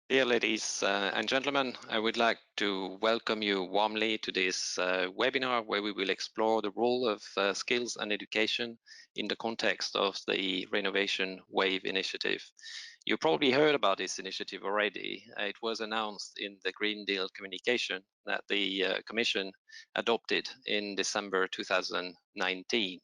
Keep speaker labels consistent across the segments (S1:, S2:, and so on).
S1: Dear ladies and gentlemen, I would like to welcome you warmly to this webinar where we will explore the role of skills and education in the context of the Renovation Wave initiative. You probably heard about this initiative already. It was announced in the Green Deal communication that the Commission adopted in December 2019.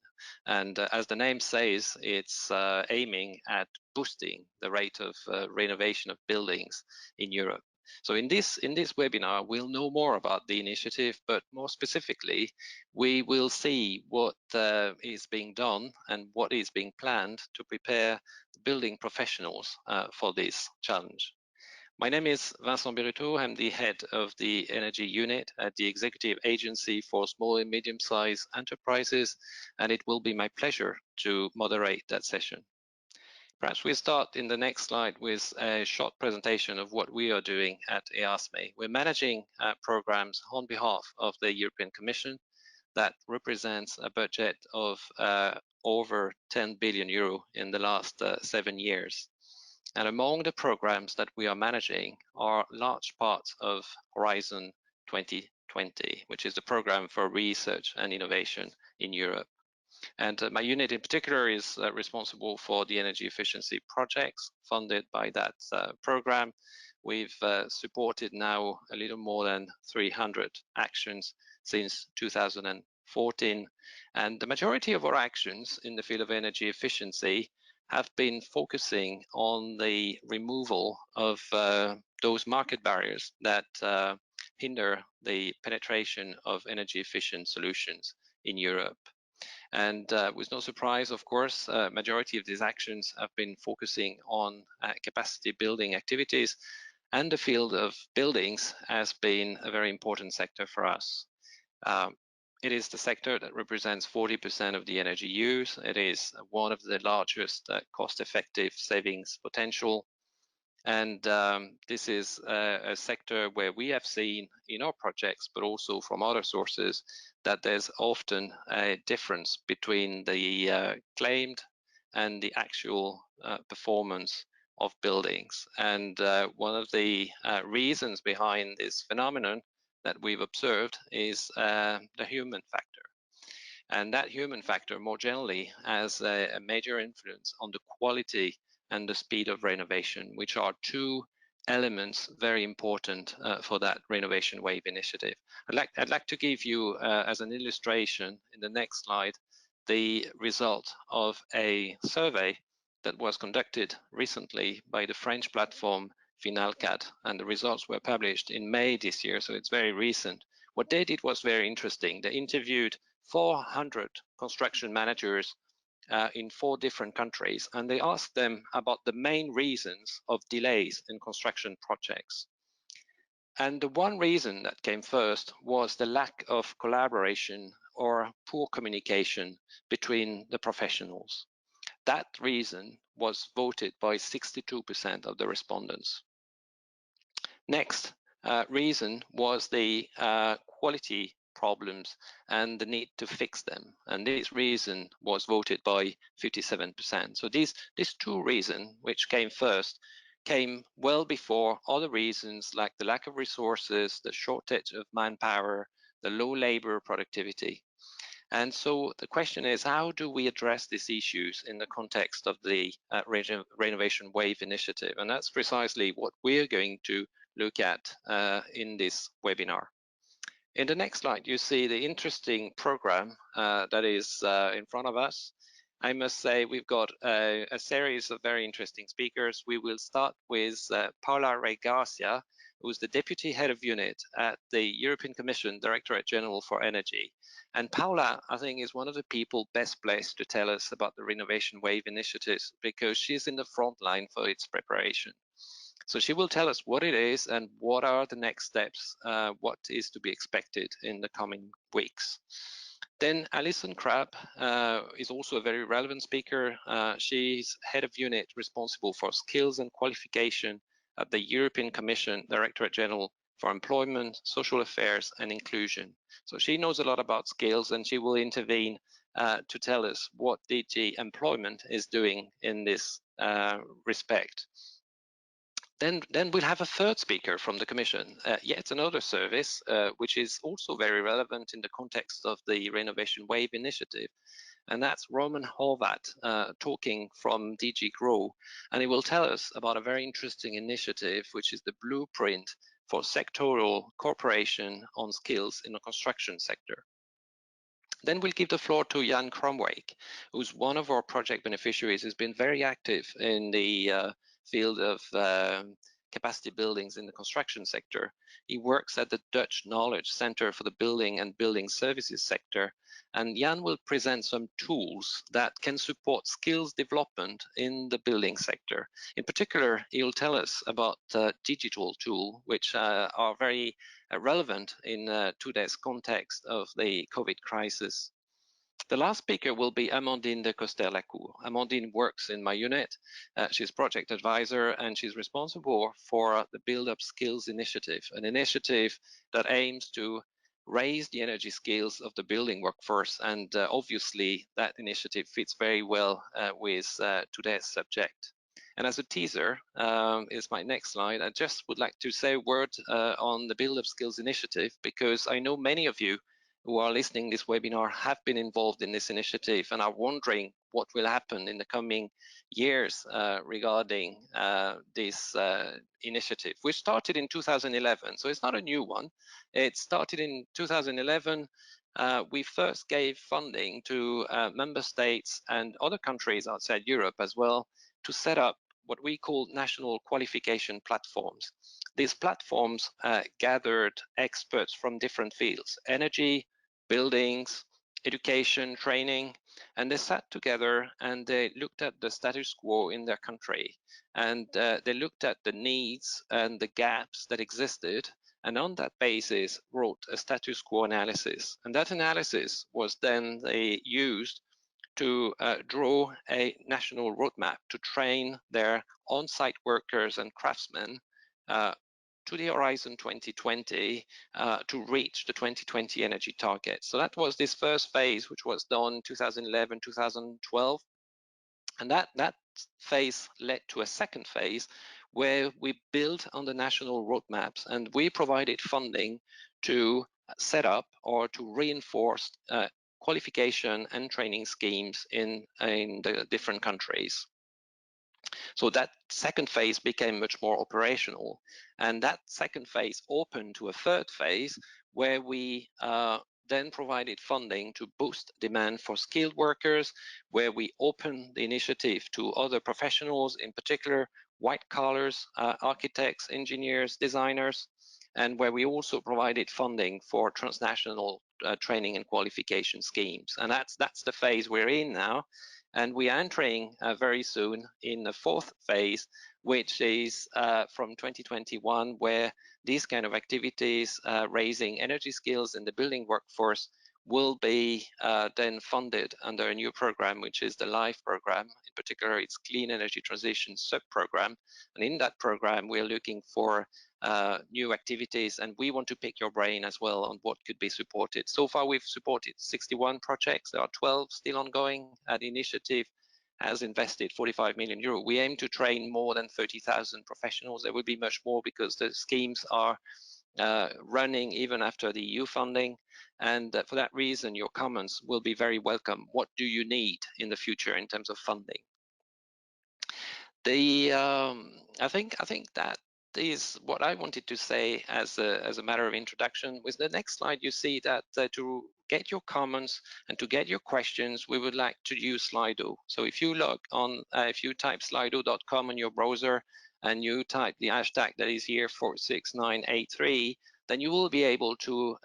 S1: And as the name says, it's aiming at boosting the rate of renovation of buildings in Europe. So in this webinar, we'll know more about the initiative, but more specifically, we will see what is being done and what is being planned to prepare building professionals for this challenge. My name is Vincent Berruteau. I'm the head of the energy unit at the Executive Agency for Small and Medium-Sized Enterprises, and it will be my pleasure to moderate that session. Perhaps we start in the next slide with a short presentation of what we are doing at EASME. We're managing programs on behalf of the European Commission that represents a budget of over 10 billion euro in the last 7 years. And among the programs that we are managing are large parts of Horizon 2020, which is the program for research and innovation in Europe. And my unit in particular is responsible for the energy efficiency projects funded by that program. We've supported now a little more than 300 actions since 2014. And the majority of our actions in the field of energy efficiency have been focusing on the removal of those market barriers that hinder the penetration of energy efficient solutions in Europe. And with no surprise, of course, majority of these actions have been focusing on capacity building activities, and the field of buildings has been a very important sector for us. It is the sector that represents 40% of the energy use. It is one of the largest cost-effective savings potential. And this is a sector where we have seen in our projects, but also from other sources, that there's often a difference between the claimed and the actual performance of buildings. And one of the reasons behind this phenomenon that we've observed is the human factor. And that human factor more generally has a major influence on the quality and the speed of renovation, which are two elements very important for that Renovation Wave initiative. I'd like to give you as an illustration in the next slide the result of a survey that was conducted recently by the French platform Finalcat, and the results were published in May this year, so it's very recent. What they did was very interesting. They interviewed 400 construction managers in 4 different countries, and they asked them about the main reasons of delays in construction projects. And the one reason that came first was the lack of collaboration or poor communication between the professionals. That reason was voted by 62% of the respondents. Next reason was the quality problems and the need to fix them. And this reason was voted by 57%. So these 2 reasons, which came first, came well before other reasons like the lack of resources, the shortage of manpower, the low labor productivity. And so the question is, how do we address these issues in the context of the Renovation Wave initiative? And that's precisely what we're going to look at in this webinar. In the next slide, you see the interesting program that is in front of us. I must say we've got a series of very interesting speakers. We will start with Paula Rey Garcia, who's the Deputy Head of Unit at the European Commission Directorate General for Energy. And Paula, I think, is one of the people best placed to tell us about the Renovation Wave initiatives because she's in the front line for its preparation. So she will tell us what it is and what are the next steps, what is to be expected in the coming weeks. Then Alison Crabb is also a very relevant speaker. She's head of unit responsible for skills and qualification at the European Commission Directorate General for Employment, Social Affairs and Inclusion. So she knows a lot about skills, and she will intervene to tell us what DG Employment is doing in this respect. Then we'll have a third speaker from the Commission, yet another service, which is also very relevant in the context of the Renovation Wave initiative. And that's Roman Horvat talking from DG Grow, and he will tell us about a very interesting initiative, which is the blueprint for sectoral cooperation on skills in the construction sector. Then we'll give the floor to Jan Kromwijk, who's one of our project beneficiaries, who's been very active in the field of capacity buildings in the construction sector. He works at the Dutch Knowledge Center for the Building and Building Services sector, and Jan will present some tools that can support skills development in the building sector. In particular, he'll tell us about digital tools, which are very relevant in today's context of the COVID crisis. The last speaker will be Amandine de Coster-Lacour. Amandine works in my unit. She's project advisor, and she's responsible for the Build Up Skills initiative, an initiative that aims to raise the energy skills of the building workforce. And obviously, that initiative fits very well with today's subject. And as a teaser, is my next slide. I just would like to say a word on the Build Up Skills initiative, because I know many of you who are listening this webinar have been involved in this initiative and are wondering what will happen in the coming years regarding this initiative, which started in 2011. So it's not a new one. It started in 2011. We first gave funding to member states and other countries outside Europe as well to set up what we call national qualification platforms. These platforms gathered experts from different fields: energy, buildings, education, training, and they sat together and they looked at the status quo in their country, and they looked at the needs and the gaps that existed, and on that basis wrote a status quo analysis. And that analysis was then used to draw a national roadmap to train their on-site workers and craftsmen to the horizon 2020 to reach the 2020 energy target. So that was this first phase, which was done 2011, 2012. And that phase led to a second phase where we built on the national roadmaps, and we provided funding to set up or to reinforce qualification and training schemes in the different countries. So that second phase became much more operational, and that second phase opened to a third phase where we then provided funding to boost demand for skilled workers, where we opened the initiative to other professionals, in particular white collars, architects, engineers, designers, and where we also provided funding for transnational training and qualification schemes. And that's the phase we're in now. And we are entering very soon in the fourth phase, which is from 2021, where these kind of activities, raising energy skills in the building workforce, will be then funded under a new program, which is the LIFE program. In particular, it's Clean Energy Transition sub-program. And in that program, we're looking for new activities, and we want to pick your brain as well on what could be supported. So far, we've supported 61 projects. There are 12 still ongoing. The initiative has invested 45 million euro. We aim to train more than 30,000 professionals. There will be much more because the schemes are running even after the EU funding. And for that reason, your comments will be very welcome. What do you need in the future in terms of funding? I think that is what I wanted to say as a matter of introduction. With the next slide, you see that to get your comments and to get your questions, we would like to use Slido. So if you log on, if you type slido.com in your browser and you type the hashtag that is here 46983, then you will be able to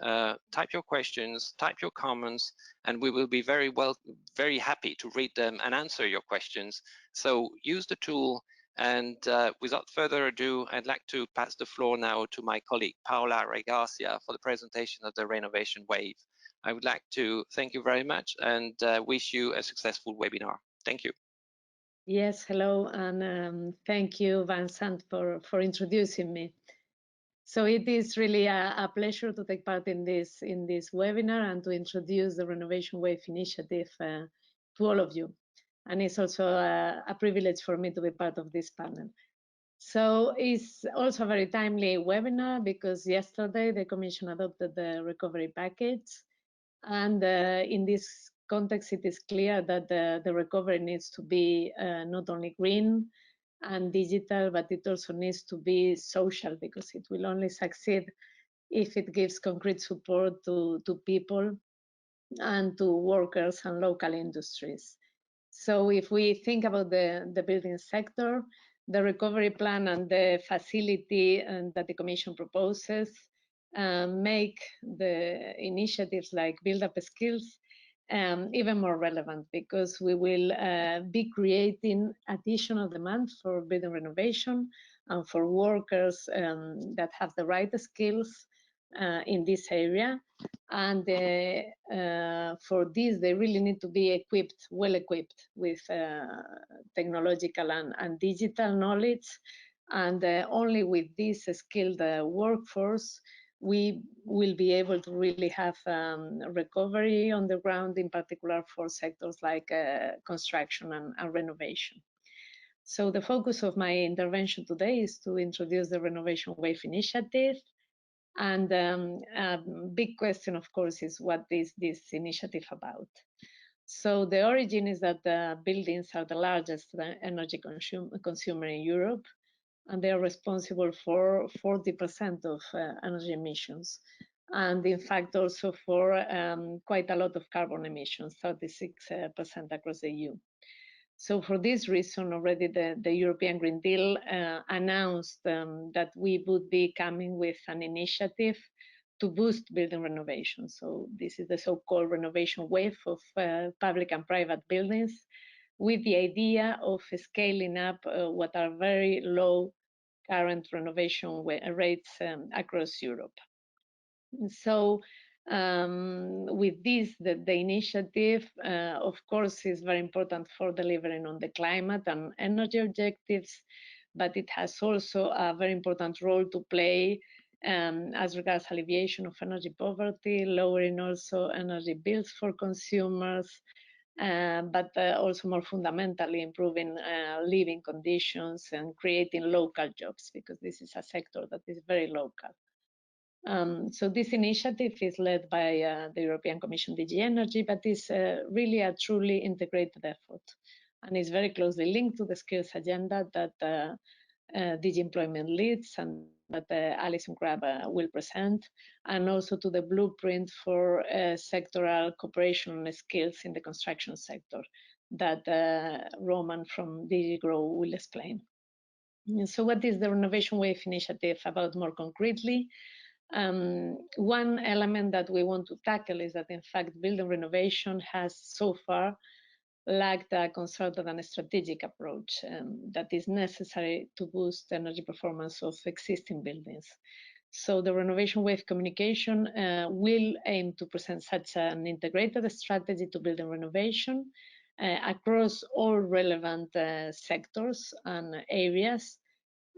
S1: type your questions, type your comments, and we will be very happy to read them and answer your questions. So use the tool, and without further ado, I'd like to pass the floor now to my colleague Paula Regacia for the presentation of the Renovation Wave. I would like to thank you very much and wish you a successful webinar. Thank you.
S2: Yes, hello, and thank you, Vincent, for introducing me. So it is really a pleasure to take part in this webinar and to introduce the Renovation Wave initiative to all of you. And it's also a privilege for me to be part of this panel. So it's also a very timely webinar because yesterday the Commission adopted the recovery package. And in this context, it is clear that the recovery needs to be not only green and digital, but it also needs to be social, because it will only succeed if it gives concrete support to people and to workers and local industries. So if we think about the building sector, the recovery plan and the facility that the Commission proposes make the initiatives like Build Up Skills even more relevant, because we will be creating additional demand for building renovation and for workers that have the right skills in this area. And for this, they really need to be equipped, well equipped with technological and digital knowledge. And only with this skilled workforce, we will be able to really have recovery on the ground, in particular for sectors like construction and renovation. So the focus of my intervention today is to introduce the Renovation Wave initiative. And a big question, of course, is what is this initiative about? So the origin is that buildings are the largest energy consumer in Europe, and they are responsible for 40% of energy emissions. And in fact, also for quite a lot of carbon emissions, 36% across the EU. So for this reason, already the European Green Deal announced that we would be coming with an initiative to boost building renovation. So this is the so-called renovation wave of public and private buildings, with the idea of scaling up what are very low current renovation rates across Europe. So with this, the initiative, of course, is very important for delivering on the climate and energy objectives, but it has also a very important role to play as regards alleviation of energy poverty, lowering also energy bills for consumers, but also more fundamentally improving living conditions and creating local jobs, because this is a sector that is very local. So this initiative is led by the European Commission DG Energy, but is really a truly integrated effort, and is very closely linked to the skills agenda that DG Employment leads and that Alison Crabb will present, and also to the blueprint for sectoral cooperation and skills in the construction sector that Roman from DG Grow will explain. So what is the Renovation Wave initiative about more concretely? One element that we want to tackle is that, in fact, building renovation has so far lacked a concerted and strategic approach that is necessary to boost energy performance of existing buildings. So the Renovation Wave communication will aim to present such an integrated strategy to building renovation across all relevant sectors and areas,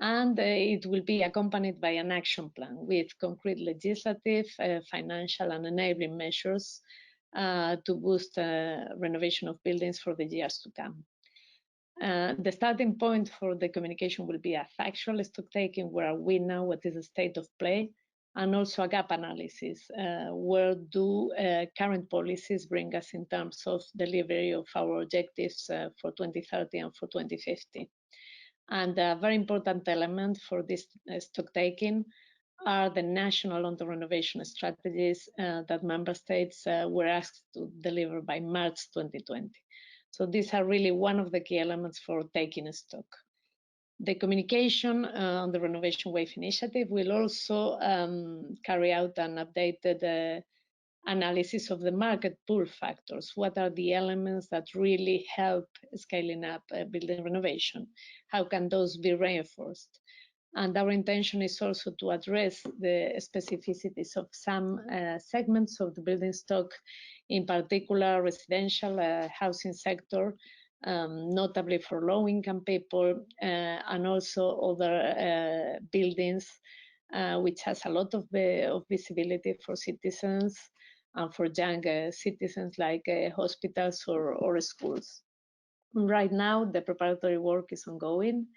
S2: and it will be accompanied by an action plan with concrete legislative, financial and enabling measures to boost renovation of buildings for the years to come. The starting point for the communication will be a factual stock taking, where we know what is the state of play, and also a gap analysis, where do current policies bring us in terms of delivery of our objectives for 2030 and for 2050. And a very important element for this stock taking are the national on the renovation strategies that member states were asked to deliver by March 2020. So these are really one of the key elements for taking stock. The communication on the Renovation Wave initiative will also carry out an updated analysis of the market pull factors. What are the elements that really help scaling up building renovation? How can those be reinforced? And our intention is also to address the specificities of some segments of the building stock, in particular residential housing sector, notably for low-income people, and also other buildings, which has a lot of visibility for citizens and for young citizens, like hospitals or schools. Right now, the preparatory work is ongoing,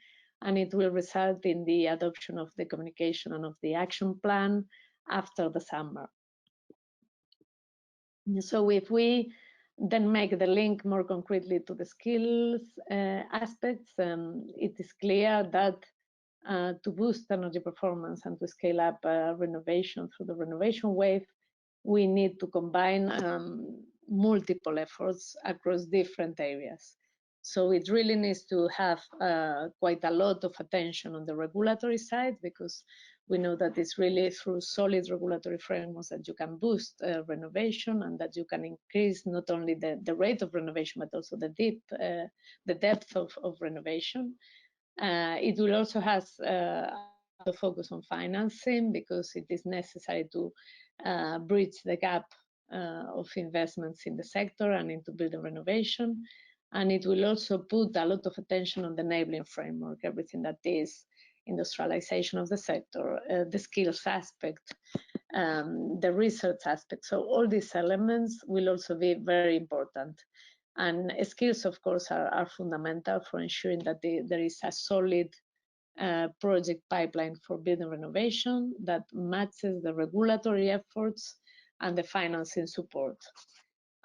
S2: and it will result in the adoption of the communication and of the action plan after the summer. So if we then make the link more concretely to the skills aspects, it is clear that to boost energy performance and to scale up renovation through the renovation wave, we need to combine multiple efforts across different areas. So it really needs to have quite a lot of attention on the regulatory side, because we know that it's really through solid regulatory frameworks that you can boost renovation, and that you can increase not only the rate of renovation, but also the depth of renovation. It will also have a lot of focus on financing, because it is necessary to bridge the gap of investments in the sector and into building renovation. And it will also put a lot of attention on the enabling framework, everything that is industrialization of the sector, the skills aspect, the research aspect. So all these elements will also be very important. And skills, of course, are fundamental for ensuring that there is a solid project pipeline for building renovation that matches the regulatory efforts and the financing support.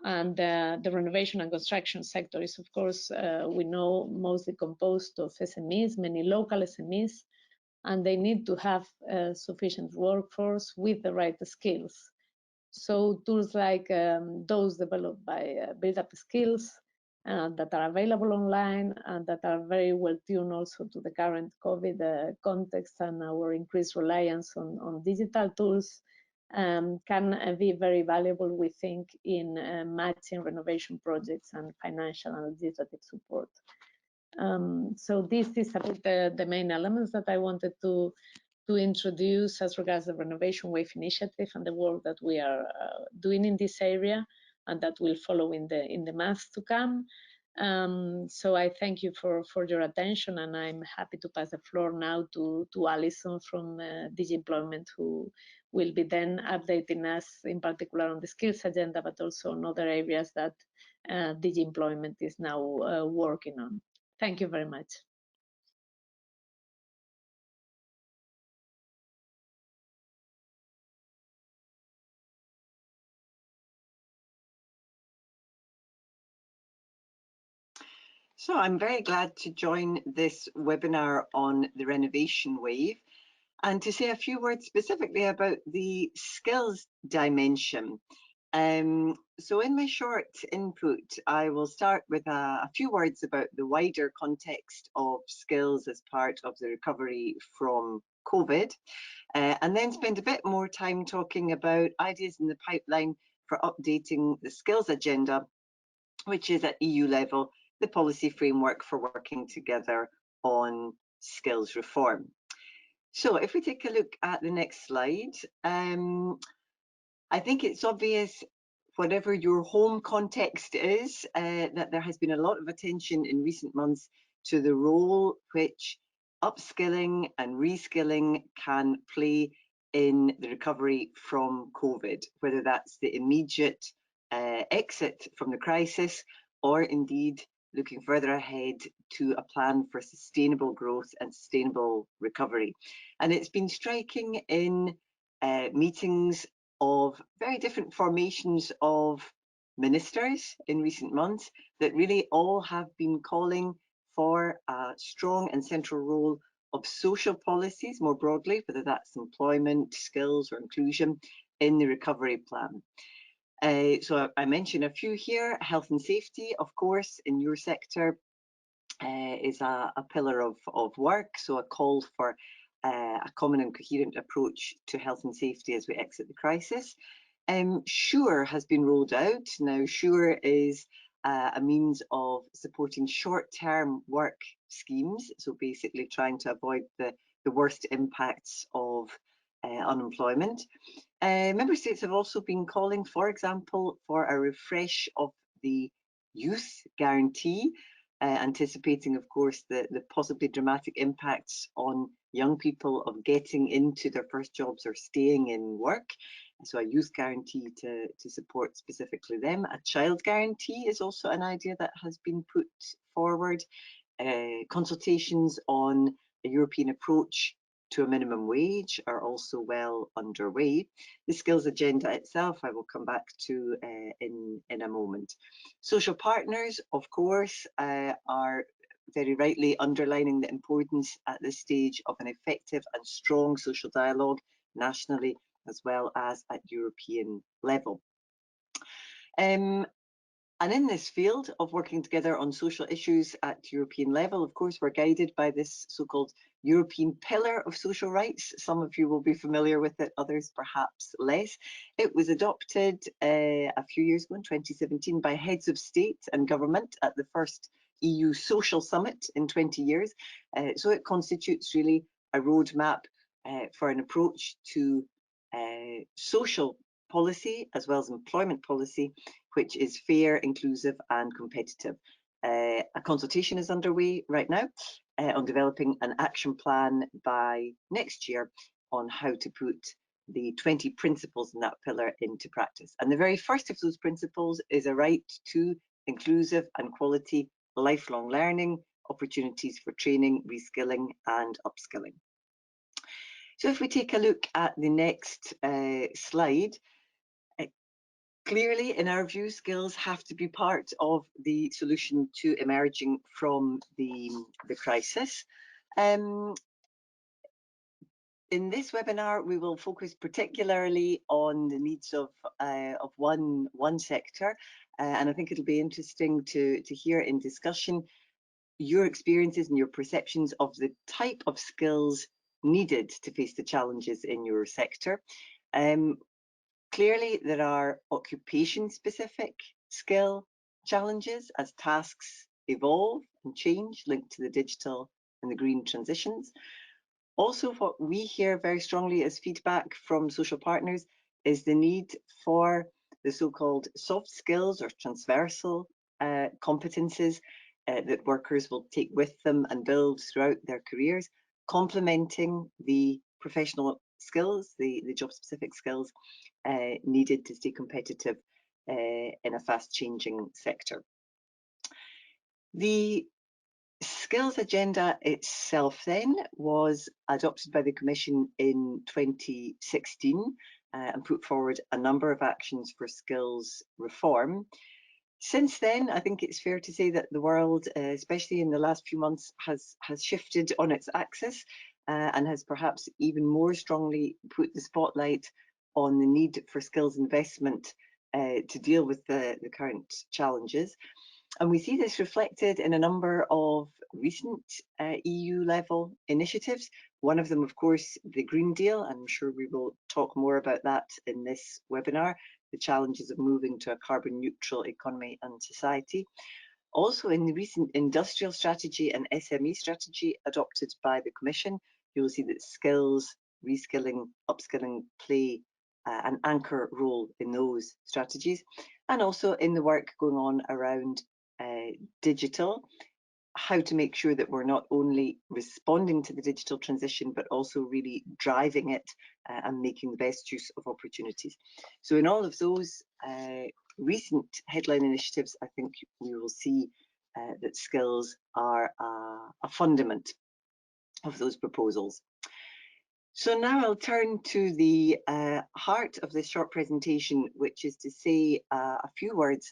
S2: And the renovation and construction sector is, of course, we know, mostly composed of SMEs, many local SMEs, and they need to have sufficient workforce with the right skills. So tools like those developed by Build Up Skills that are available online and that are very well tuned also to the current COVID context and our increased reliance on digital tools can be very valuable, we think, in matching renovation projects and financial and legislative support. So this is about the main elements that I wanted to introduce as regards the Renovation Wave initiative and the work that we are doing in this area, and that will follow in the months to come. So I thank you for your attention, and I'm happy to pass the floor now to Alison from DG Employment, who will be then updating us in particular on the skills agenda, but also on other areas that DG Employment is now working on. Thank you very much.
S3: So I'm very glad to join this webinar on the renovation wave and to say a few words specifically about the skills dimension. So in my short input, I will start with a few words about the wider context of skills as part of the recovery from COVID, and then spend a bit more time talking about ideas in the pipeline for updating the skills agenda, which is at EU level the policy framework for working together on skills reform. So if we take a look at the next slide, I think it's obvious, whatever your home context is, that there has been a lot of attention in recent months to the role which upskilling and reskilling can play in the recovery from COVID, whether that's the immediate exit from the crisis, or indeed looking further ahead to a plan for sustainable growth and sustainable recovery. And it's been striking in meetings of very different formations of ministers in recent months that really all have been calling for a strong and central role of social policies more broadly, whether that's employment, skills or inclusion, in the recovery plan. So I mentioned a few here. Health and safety, of course, in your sector is a pillar of work, so a call for a common and coherent approach to health and safety as we exit the crisis. SURE has been rolled out. Now, SURE is a means of supporting short-term work schemes, so basically trying to avoid the worst impacts of unemployment. Member states have also been calling, for example, for a refresh of the youth guarantee, anticipating, of course, the possibly dramatic impacts on young people of getting into their first jobs or staying in work. So a youth guarantee to support specifically them. A child guarantee is also an idea that has been put forward. Consultations on a European approach to a minimum wage are also well underway. The skills agenda itself I will come back to in a moment. Social partners, of course, are very rightly underlining the importance at this stage of an effective and strong social dialogue nationally as well as at European level. And in this field of working together on social issues at European level, of course, we're guided by this so-called European Pillar of Social Rights. Some of you will be familiar with it, others perhaps less. It was adopted a few years ago in 2017 by heads of state and government at the first EU Social Summit in 20 years. So it constitutes really a roadmap for an approach to social policy as well as employment policy, which is fair, inclusive and competitive. A consultation is underway right now on developing an action plan by next year on how to put the 20 principles in that pillar into practice. And the very first of those principles is a right to inclusive and quality lifelong learning, opportunities for training, reskilling and upskilling. So if we take a look at the next slide, clearly, in our view, skills have to be part of the solution to emerging from the crisis. In this webinar, we will focus particularly on the needs of one sector, and I think it'll be interesting to hear in discussion your experiences and your perceptions of the type of skills needed to face the challenges in your sector. Clearly, there are occupation-specific skill challenges as tasks evolve and change linked to the digital and the green transitions. Also, what we hear very strongly as feedback from social partners is the need for the so-called soft skills or transversal competences that workers will take with them and build throughout their careers, complementing the professional skills, the job-specific skills needed to stay competitive in a fast-changing sector. The skills agenda itself then was adopted by the Commission in 2016 and put forward a number of actions for skills reform. Since then, I think it's fair to say that the world, especially in the last few months, has shifted on its axis and has perhaps even more strongly put the spotlight on the need for skills investment to deal with the current challenges. And we see this reflected in a number of recent EU level initiatives. One of them, of course, the Green Deal. I'm sure we will talk more about that in this webinar, the challenges of moving to a carbon neutral economy and society. Also in the recent industrial strategy and SME strategy adopted by the Commission, you will see that skills, reskilling, upskilling play an anchor role in those strategies, and also in the work going on around digital, how to make sure that we're not only responding to the digital transition, but also really driving it and making the best use of opportunities. So in all of those recent headline initiatives, I think we will see that skills are a fundament of those proposals. So now I'll turn to the heart of this short presentation, which is to say a few words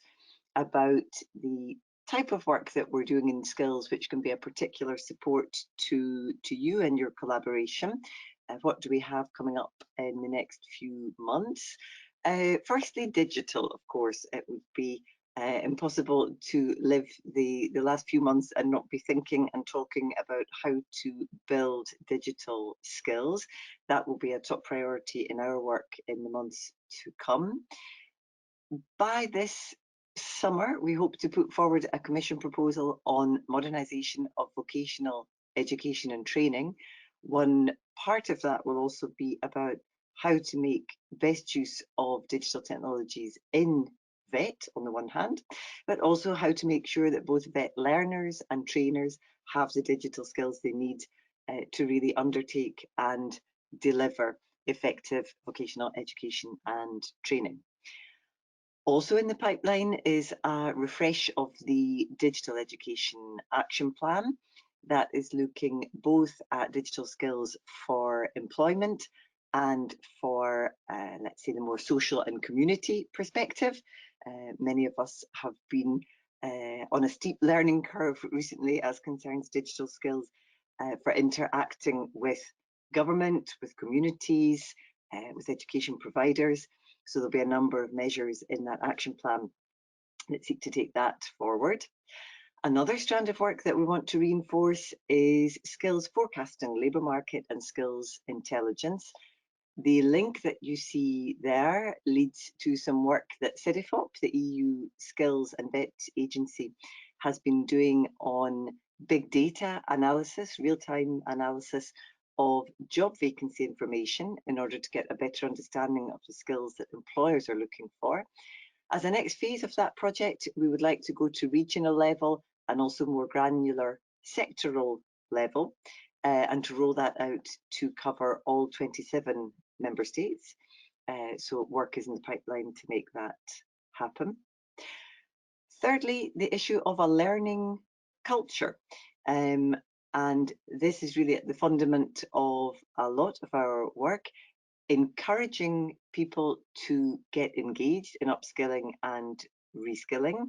S3: about the type of work that we're doing in skills, which can be a particular support to you and your collaboration. What do we have coming up in the next few months? Firstly, digital, of course. It would be impossible to live the last few months and not be thinking and talking about how to build digital skills. That will be a top priority in our work in the months to come. By this summer, we hope to put forward a Commission proposal on modernisation of vocational education and training. One part of that will also be about how to make best use of digital technologies in VET on the one hand, but also how to make sure that both VET learners and trainers have the digital skills they need to really undertake and deliver effective vocational education and training. Also in the pipeline is a refresh of the Digital Education Action Plan that is looking both at digital skills for employment and for, let's say, the more social and community perspective. Many of us have been on a steep learning curve recently as concerns digital skills for interacting with government, with communities, with education providers. So there'll be a number of measures in that action plan that seek to take that forward. Another strand of work that we want to reinforce is skills forecasting, labour market and skills intelligence. The link that you see there leads to some work that CEDEFOP, the EU Skills and Vet Agency, has been doing on big data analysis, real-time analysis of job vacancy information in order to get a better understanding of the skills that employers are looking for. As a next phase of that project, we would like to go to regional level and also more granular sectoral level, and to roll that out to cover all 27 member states. So work is in the pipeline to make that happen. Thirdly, the issue of a learning culture. And this is really at the fundament of a lot of our work, encouraging people to get engaged in upskilling and reskilling,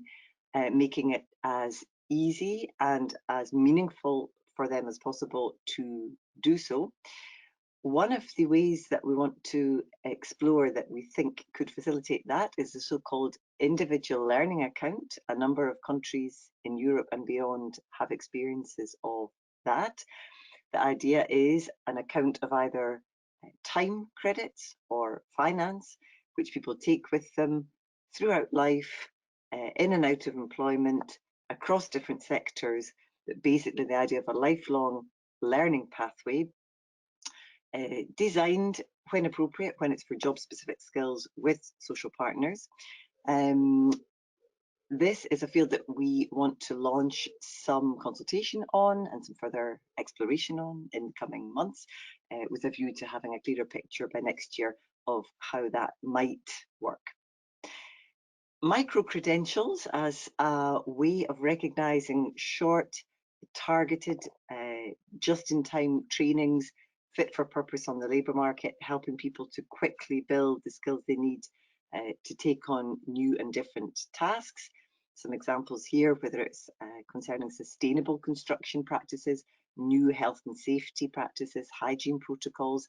S3: making it as easy and as meaningful for them as possible to do so. One of the ways that we want to explore that we think could facilitate that is the so-called individual learning account. A number of countries in Europe and beyond have experiences of that. The idea is an account of either time credits or finance, which people take with them throughout life, in and out of employment, across different sectors, but basically the idea of a lifelong learning pathway designed when appropriate, when it's for job specific skills with social partners. This is a field that we want to launch some consultation on and some further exploration on in the coming months, with a view to having a clearer picture by next year of how that might work. Micro-credentials as a way of recognising short, targeted, just-in-time trainings fit for purpose on the labour market, helping people to quickly build the skills they need to take on new and different tasks. Some examples here, whether it's concerning sustainable construction practices, new health and safety practices, hygiene protocols,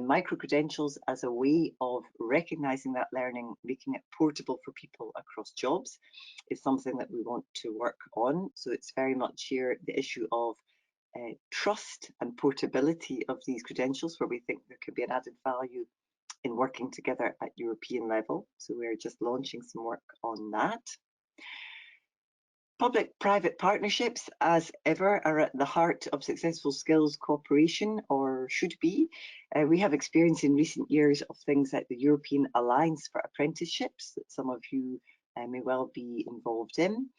S3: micro-credentials as a way of recognising that learning, making it portable for people across jobs is something that we want to work on. So it's very much here the issue of trust and portability of these credentials, where we think there could be an added value in working together at European level. So we're just launching some work on that. Public-private partnerships, as ever, are at the heart of successful skills cooperation, or should be. We have experience in recent years of things like the European Alliance for Apprenticeships that some of you may well be involved in.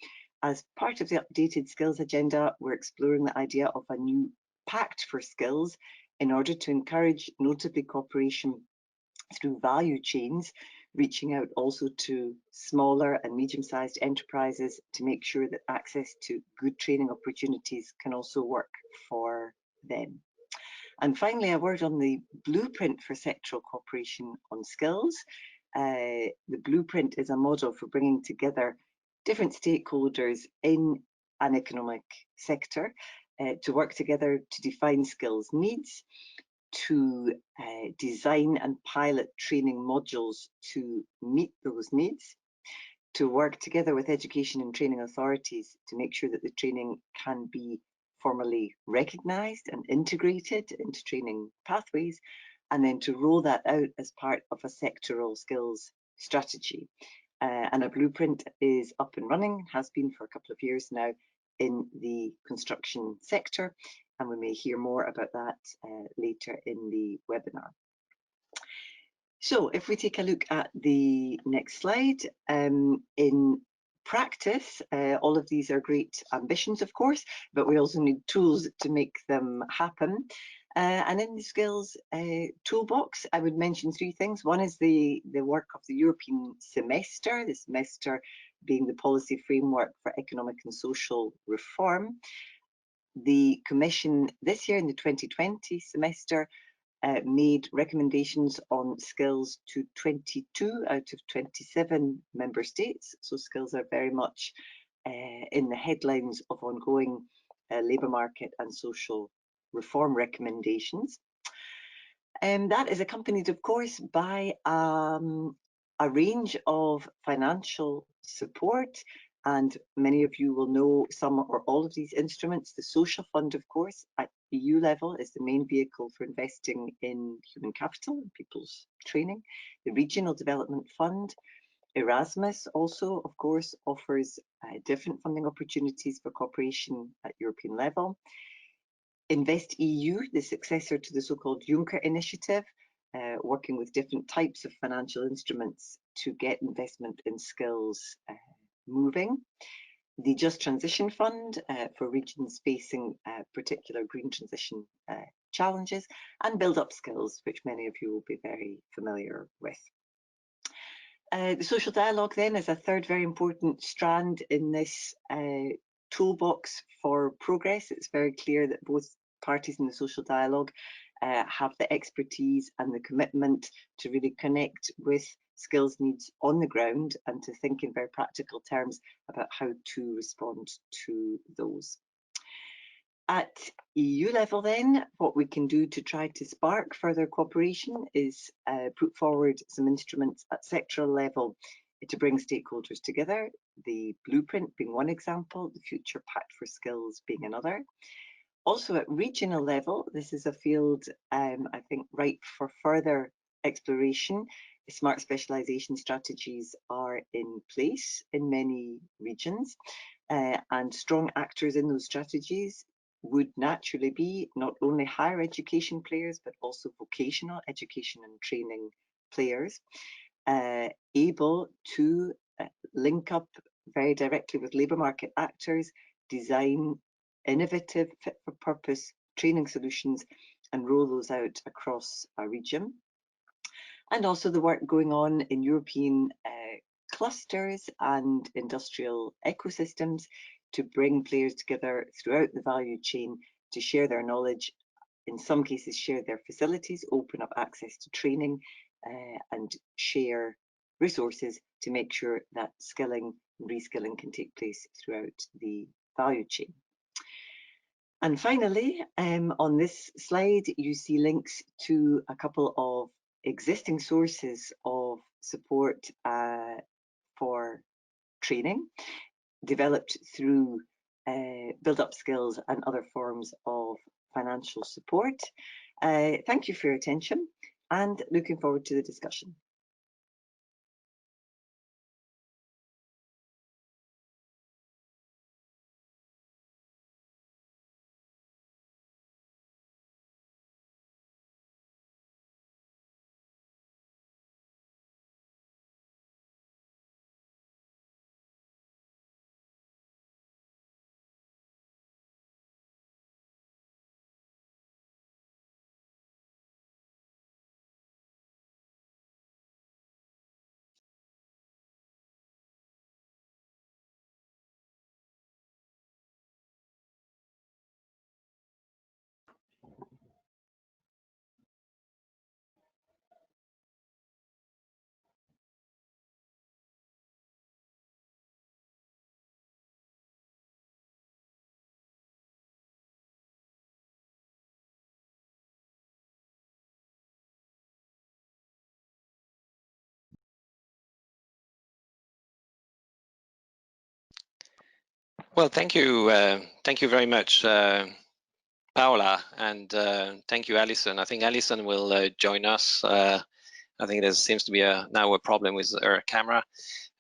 S3: As part of the updated skills agenda, we're exploring the idea of a new pact for skills in order to encourage notably cooperation through value chains, reaching out also to smaller and medium-sized enterprises to make sure that access to good training opportunities can also work for them. And finally, a word on the blueprint for sectoral cooperation on skills. The blueprint is a model for bringing together different stakeholders in an economic sector to work together to define skills needs, to design and pilot training modules to meet those needs, to work together with education and training authorities to make sure that the training can be formally recognised and integrated into training pathways, and then to roll that out as part of a sectoral skills strategy. And a blueprint is up and running, has been for a couple of years now in the construction sector, and we may hear more about that later in the webinar. So if we take a look at the next slide, in practice, all of these are great ambitions, of course, but we also need tools to make them happen. And in the skills toolbox, I would mention three things. One is the work of the European semester, the semester being the policy framework for economic and social reform. The Commission this year in the 2020 semester made recommendations on skills to 22 out of 27 member states. So skills are very much in the headlines of ongoing labour market and social reform recommendations. That is accompanied, of course, by a range of financial support. And many of you will know some or all of these instruments. The Social Fund, of course, at EU level is the main vehicle for investing in human capital and people's training. The Regional Development Fund, Erasmus also, of course, offers different funding opportunities for cooperation at European level. Invest EU, the successor to the so-called Juncker initiative, working with different types of financial instruments to get investment in skills moving. The Just Transition Fund for regions facing particular green transition challenges, and Build Up Skills, which many of you will be very familiar with. The social dialogue then is a third very important strand in this toolbox for progress. It's very clear that both parties in the social dialogue have the expertise and the commitment to really connect with skills needs on the ground and to think in very practical terms about how to respond to those. At EU level then, what we can do to try to spark further cooperation is put forward some instruments at sectoral level to bring stakeholders together, the blueprint being one example, the Future Pact for Skills being another. Also at regional level, this is a field I think ripe for further exploration. Smart specialisation strategies are in place in many regions, and strong actors in those strategies would naturally be not only higher education players, but also vocational education and training players, able to link up very directly with labour market actors, design innovative fit-for-purpose training solutions and roll those out across a region. And also the work going on in European clusters and industrial ecosystems to bring players together throughout the value chain to share their knowledge, in some cases share their facilities, open up access to training and share resources to make sure that skilling and reskilling can take place throughout the value chain. And finally, on this slide, you see links to a couple of existing sources of support for training, developed through Build Up Skills and other forms of financial support. Thank you for your attention and looking forward to the discussion.
S1: Well, thank you very much, Paola, and thank you, Alison. I think Alison will join us. I think there seems to be now a problem with her camera.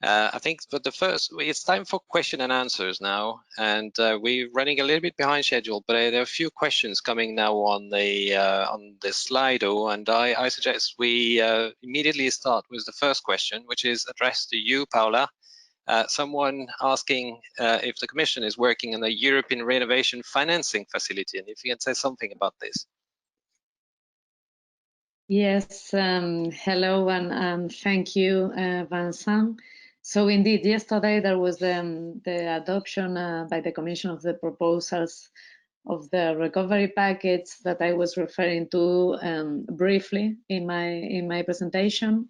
S1: I think for the first, it's time for question and answers now, and we're running a little bit behind schedule, but there are a few questions coming now on the Slido, and I suggest we immediately start with the first question, which is addressed to you, Paola. Someone asking if the Commission is working on a European renovation financing facility, and if you can say something about this.
S2: Yes, hello and thank you, Vincent. So indeed, yesterday there was the adoption by the Commission of the proposals of the recovery package that I was referring to briefly in my presentation,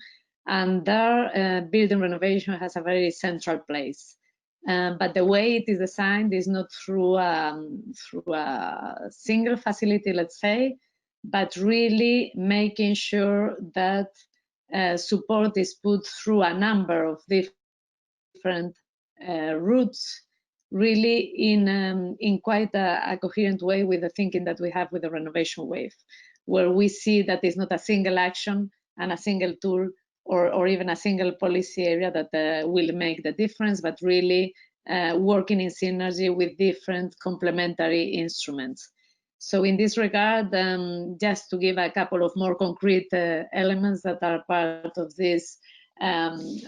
S2: and there building renovation has a very central place. But the way it is designed is not through a single facility, let's say, but really making sure that support is put through a number of different routes, really in quite a coherent way with the thinking that we have with the renovation wave, where we see that it's not a single action and a single tool or even a single policy area that will make the difference, but really working in synergy with different complementary instruments. So in this regard, just to give a couple of more concrete elements that are part of this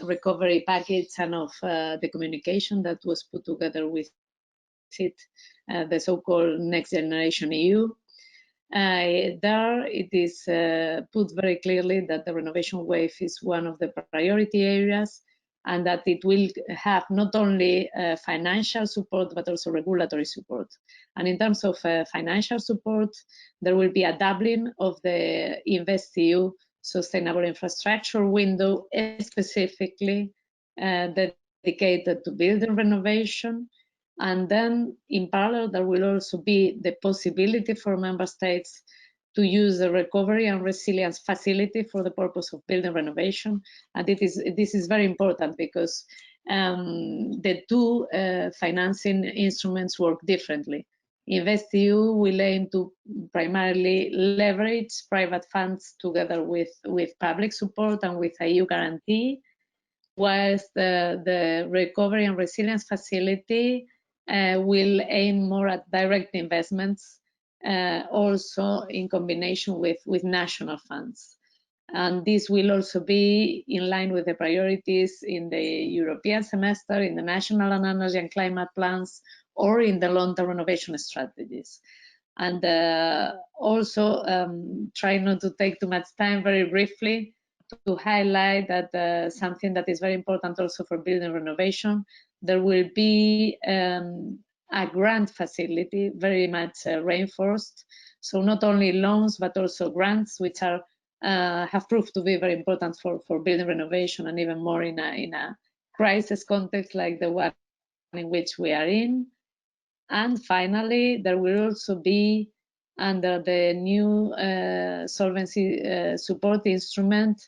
S2: recovery package and of the communication that was put together with it, the so-called Next Generation EU. There it is put very clearly that the renovation wave is one of the priority areas, and that it will have not only financial support but also regulatory support. And in terms of financial support, there will be a doubling of the InvestEU sustainable infrastructure window, specifically dedicated to building renovation. And then in parallel, there will also be the possibility for member states to use the recovery and resilience facility for the purpose of building renovation. And this is very important because the two financing instruments work differently. InvestEU will aim to primarily leverage private funds together with public support and with a EU guarantee, whilst the recovery and resilience facility will aim more at direct investments, also in combination with national funds. And this will also be in line with the priorities in the European semester, in the national and energy and climate plans, or in the long-term renovation strategies. And also, trying not to take too much time, very briefly, to highlight that something that is very important also for building renovation, there will be a grant facility very much reinforced. So not only loans, but also grants, which are have proved to be very important for building renovation, and even more in a crisis context like the one in which we are in. And finally, there will also be, under the new solvency support instrument,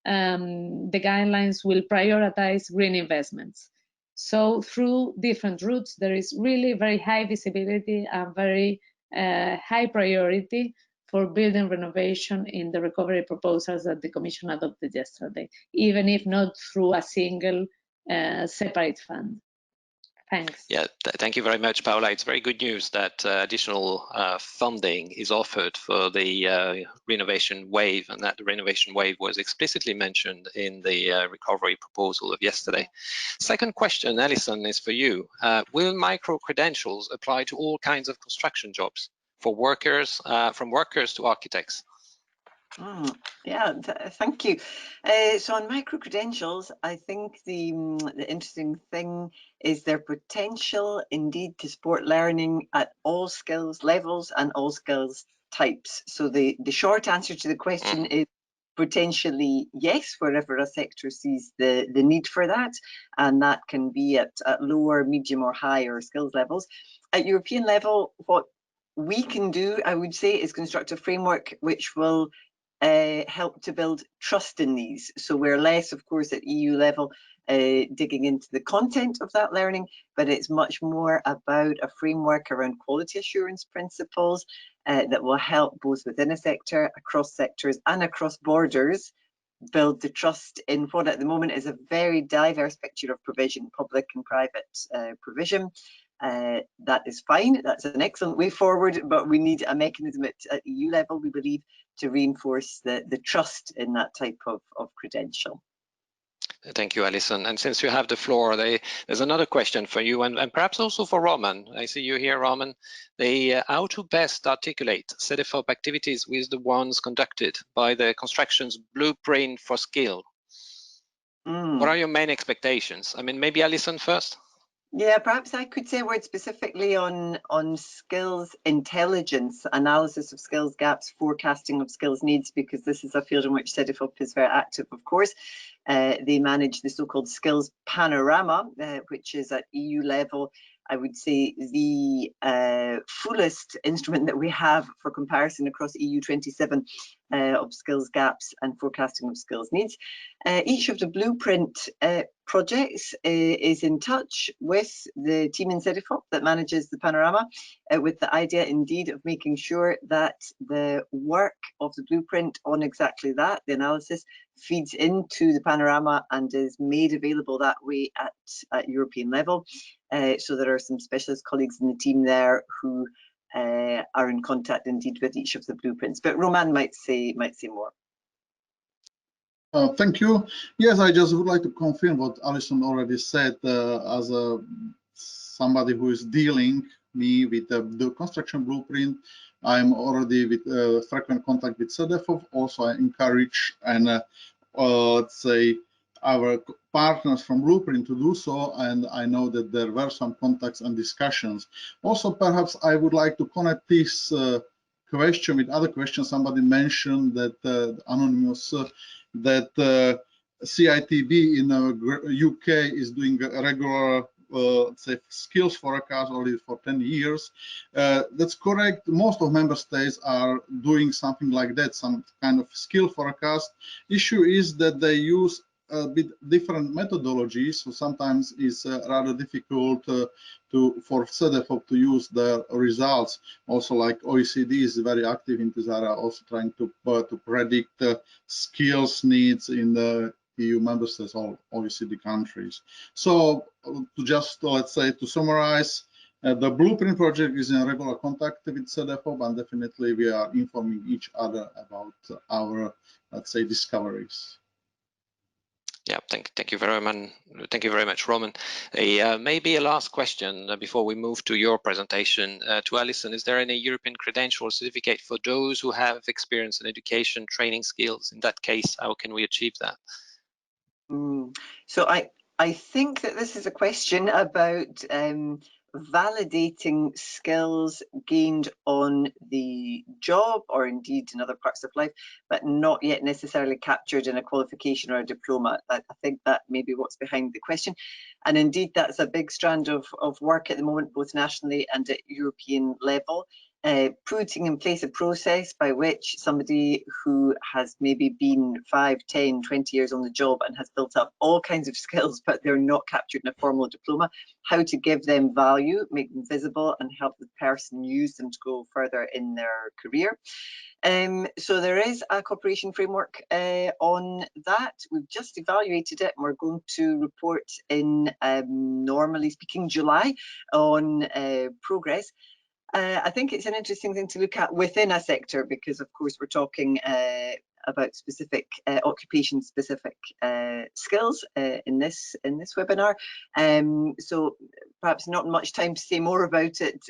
S2: the guidelines will prioritize green investments. So through different routes, there is really very high visibility and very high priority for building renovation in the recovery proposals that the Commission adopted yesterday, even if not through a single separate fund. Thanks.
S1: Yeah, thank you very much, Paula. It's very good news that additional funding is offered for the renovation wave, and that the renovation wave was explicitly mentioned in the recovery proposal of yesterday. Second question, Alison, is for you. Will micro-credentials apply to all kinds of construction jobs, for workers, from workers to architects?
S3: Yeah, thank you. So on micro-credentials, I think the interesting thing is their potential indeed to support learning at all skills levels and all skills types. So the short answer to the question is potentially yes, wherever a sector sees the need for that, and that can be at lower, medium or higher skills levels. At European level, what we can do, I would say, is construct a framework which will help to build trust in these. So we're less, of course, at EU level digging into the content of that learning, but it's much more about a framework around quality assurance principles that will help both within a sector, across sectors and across borders, build the trust in what at the moment is a very diverse picture of provision, public and private provision. That is fine, that's an excellent way forward, but we need a mechanism at EU level, we believe, to reinforce the trust in that type of credential.
S1: Thank you, Alison. And since you have the floor, there's another question for you, and perhaps also for Roman. I see you here, Roman. How to best articulate CDFOP activities with the ones conducted by the construction's blueprint for skill? What are your main expectations? I mean, maybe Alison first.
S3: Yeah, perhaps I could say a word specifically on skills intelligence, analysis of skills gaps, forecasting of skills needs, because this is a field in which CDFOP is very active, of course. They manage the so-called skills panorama, which is at EU level, I would say, the fullest instrument that we have for comparison across EU 27 of skills gaps and forecasting of skills needs. Each of the blueprint projects is in touch with the team in CDFOP that manages the panorama, with the idea indeed of making sure that the work of the blueprint on exactly that, the analysis, feeds into the panorama and is made available that way at European level. So there are some specialist colleagues in the team there who are in contact indeed with each of the blueprints. But Roman might say more.
S4: Thank you. Yes, I just would like to confirm what Alison already said. As somebody who is dealing with the construction blueprint, I'm already with frequent contact with CDFOP. Also, I encourage and let's say our partners from Blueprint to do so, and I know that there were some contacts and discussions. Also, perhaps I would like to connect this question with other questions. Somebody mentioned that anonymous that CITB in UK is doing a regular say skills forecast already for 10 years. That's correct. Most of member states are doing something like that, some kind of skill forecast. Issue is that they use a bit different methodologies, so sometimes it's rather difficult for CDFOP to use the results. Also, like OECD is very active in this area, also trying to predict skills needs in the EU member states or OECD countries. So to just, let's say, to summarize, the Blueprint project is in regular contact with CDFOP, and definitely we are informing each other about our, let's say, discoveries.
S1: Yeah, thank you very much. Thank you very much, Roman. Maybe a last question before we move to your presentation. To Alison, is there any European credential or certificate for those who have experience in education, training skills? In that case, how can we achieve that?
S3: So I think that this is a question about validating skills gained on the job or indeed in other parts of life, but not yet necessarily captured in a qualification or a diploma. I think that may be what's behind the question. And indeed, that's a big strand of work at the moment, both nationally and at European level. Putting in place a process by which somebody who has maybe been 5, 10, 20 years on the job and has built up all kinds of skills, but they're not captured in a formal diploma, how to give them value, make them visible, and help the person use them to go further in their career. So there is a cooperation framework on that. We've just evaluated it, and we're going to report in, normally speaking, July on progress. I think it's an interesting thing to look at within a sector, because of course we're talking about specific occupation-specific skills in this webinar. So perhaps not much time to say more about it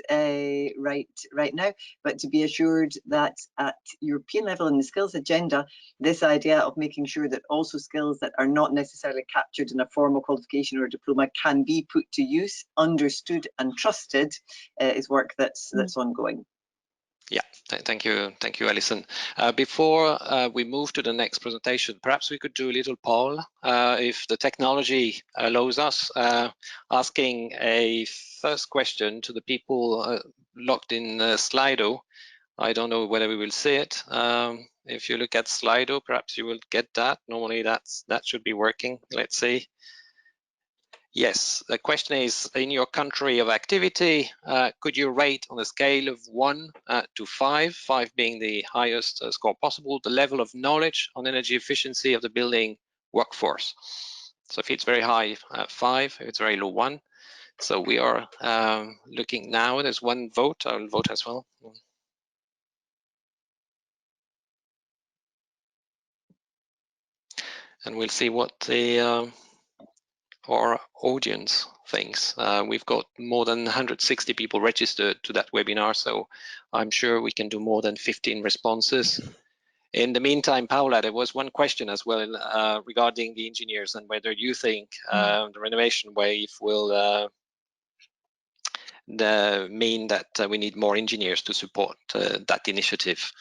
S3: right now, but to be assured that at European level in the skills agenda, this idea of making sure that also skills that are not necessarily captured in a formal qualification or diploma can be put to use, understood and trusted is work that's ongoing.
S1: Yeah, thank you, Alison. Before we move to the next presentation, perhaps we could do a little poll, if the technology allows us, asking a first question to the people logged in Slido. I don't know whether we will see it. If you look at Slido, perhaps you will get that. Normally that should be working. Let's see. Yes, the question is, in your country of activity, could you rate on a scale of 1 to 5, 5 being the highest score possible, the level of knowledge on energy efficiency of the building workforce? So if it's very high, 5, if it's very low, 1. So we are looking now, there's one vote, I will vote as well. and we'll see what the our audience thinks. We've got more than 160 people registered to that webinar, so I'm sure we can do more than 15 responses. In the meantime, Paula, there was one question as well regarding the engineers and whether you think the renovation wave will mean that we need more engineers to support that initiative.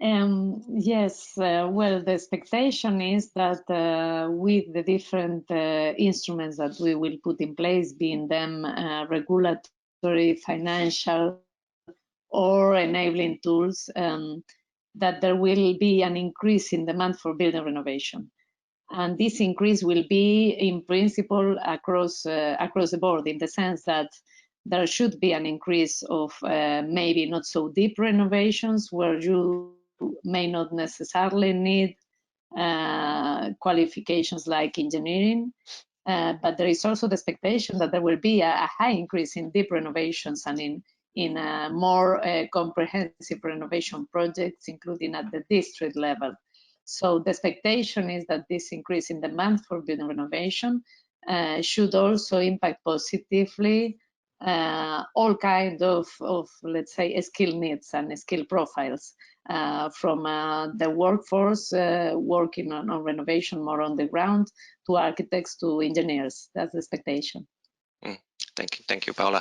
S2: Yes, well, the expectation is that with the different instruments that we will put in place, being them regulatory, financial, or enabling tools, that there will be an increase in demand for building renovation. And this increase will be, in principle, across the board, in the sense that there should be an increase of maybe not so deep renovations where you may not necessarily need qualifications like engineering, but there is also the expectation that there will be a high increase in deep renovations and in more comprehensive renovation projects, including at the district level. So the expectation is that this increase in demand for building renovation should also impact positively all kinds of, let's say, skill needs and skill profiles from the workforce working on renovation more on the ground, to architects, to engineers. That's the expectation.
S1: Thank you, Paula.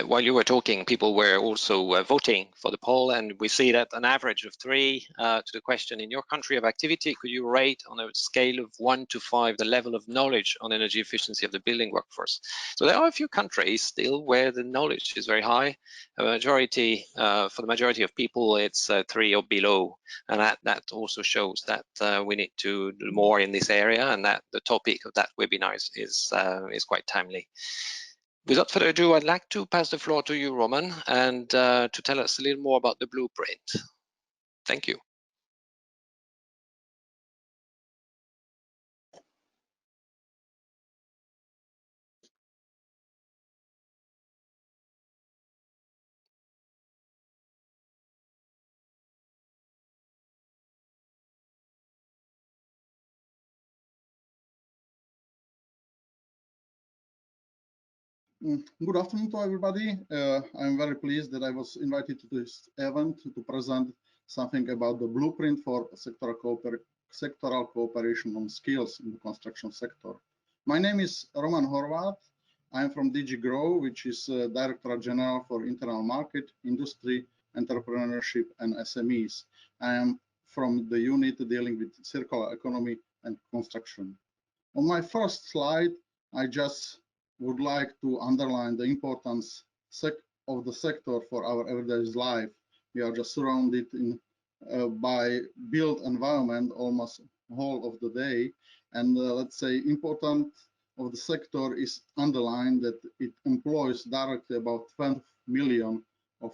S1: While you were talking, people were also voting for the poll, and we see that an average of 3 to the question: in your country of activity, could you rate on a scale of 1 to 5 the level of knowledge on energy efficiency of the building workforce? So there are a few countries still where the knowledge is very high. For the majority of people, it's 3 or below, and that also shows that we need to do more in this area, and that the topic of that webinar is quite timely. Without further ado, I'd like to pass the floor to you, Roman, and to tell us a little more about the blueprint. Thank you.
S4: Good afternoon to everybody. I'm very pleased that I was invited to this event to present something about the blueprint for sectoral cooperation on skills in the construction sector. My name is Roman Horvat. I'm from DG GROW, which is Directorate General for Internal Market, Industry, Entrepreneurship and SMEs. I am from the unit dealing with circular economy and construction. On my first slide, I just would like to underline the importance of the sector for our everyday life. We are just surrounded by built environment almost whole of the day, and let's say important of the sector is underlined that it employs directly about 12 million of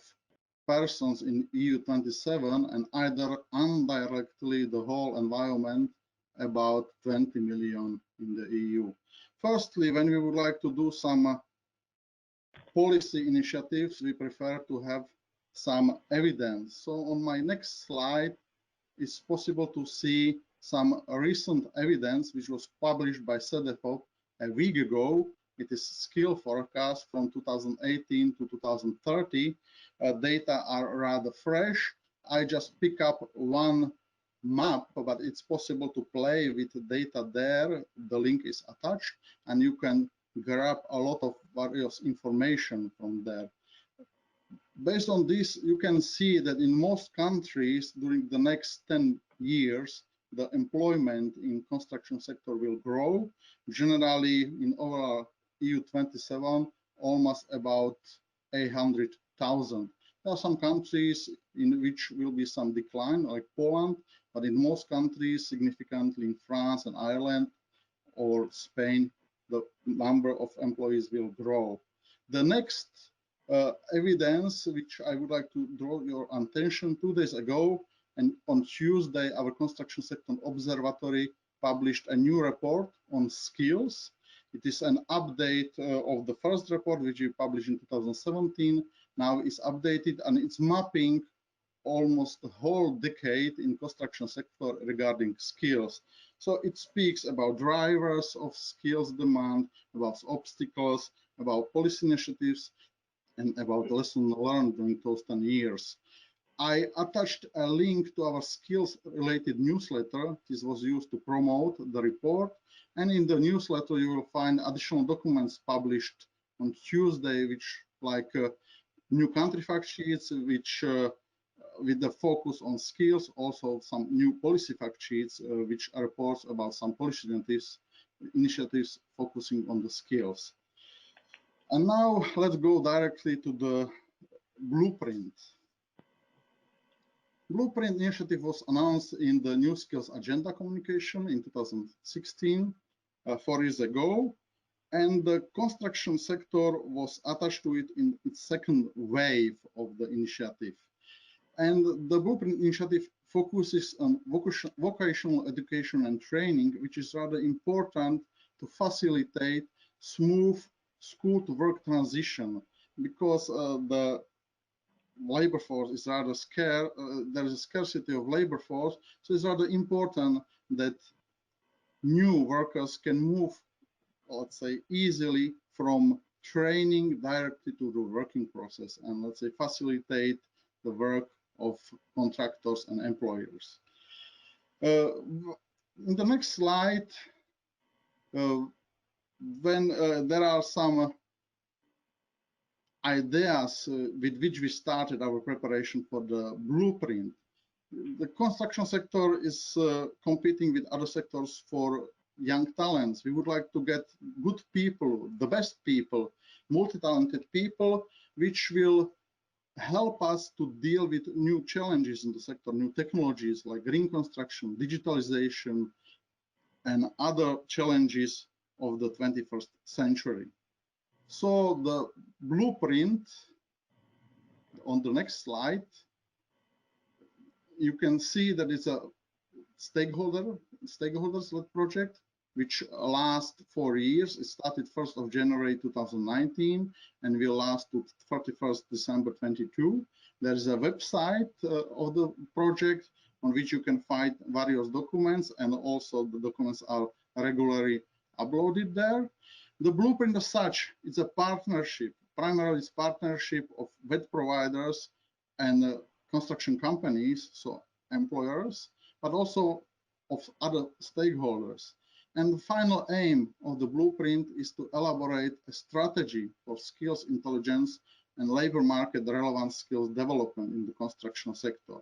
S4: persons in EU 27, and either indirectly the whole environment about 20 million in the EU. Firstly, when we would like to do some policy initiatives, we prefer to have some evidence. So on my next slide, it's possible to see some recent evidence which was published by CEDEFOP a week ago. It is skill forecast from 2018 to 2030. Data are rather fresh. I just pick up one map, but it's possible to play with the data there. The link is attached, and you can grab a lot of various information from there. Based on this, you can see that in most countries during the next 10 years, the employment in construction sector will grow. Generally, in overall EU 27, almost about 800,000. There are some countries in which will be some decline, like Poland, but in most countries, significantly in France and Ireland or Spain, the number of employees will grow. The next evidence which I would like to draw your attention, 2 days ago, and on Tuesday, our construction sector observatory published a new report on skills. It is an update of the first report, which we published in 2017. Now it's updated, and it's mapping almost a whole decade in construction sector regarding skills. So it speaks about drivers of skills demand, about obstacles, about policy initiatives, and about lessons learned during those 10 years. I attached a link to our skills-related newsletter. This was used to promote the report. And in the newsletter, you will find additional documents published on Tuesday, which like new country fact sheets, which with the focus on skills, also some new policy fact sheets, which are reports about some policy initiatives focusing on the skills. And now let's go directly to the blueprint. Blueprint initiative was announced in the New Skills Agenda communication in 2016, 4 years ago, and the construction sector was attached to it in its second wave of the initiative. And the Blueprint initiative focuses on vocational education and training, which is rather important to facilitate smooth school-to-work transition, because the labor force is rather scarce. There is a scarcity of labor force, so it's rather important that new workers can move, let's say, easily from training directly to the working process, and let's say facilitate the work of contractors and employers. In the next slide, when there are some ideas with which we started our preparation for the blueprint. The construction sector is competing with other sectors for young talents. We would like to get good people, the best people, multi-talented people, which will help us to deal with new challenges in the sector, new technologies like green construction, digitalization, and other challenges of the 21st century. So the blueprint on the next slide, you can see that it's a stakeholders-led project, which lasts 4 years. It started 1st of January 2019 and will last to 31st December 22. There is a website of the project on which you can find various documents, and also the documents are regularly uploaded there. The blueprint as such is a partnership, primarily it's partnership of web providers and construction companies, so employers, but also of other stakeholders. And the final aim of the blueprint is to elaborate a strategy for skills intelligence and labor market relevant skills development in the construction sector.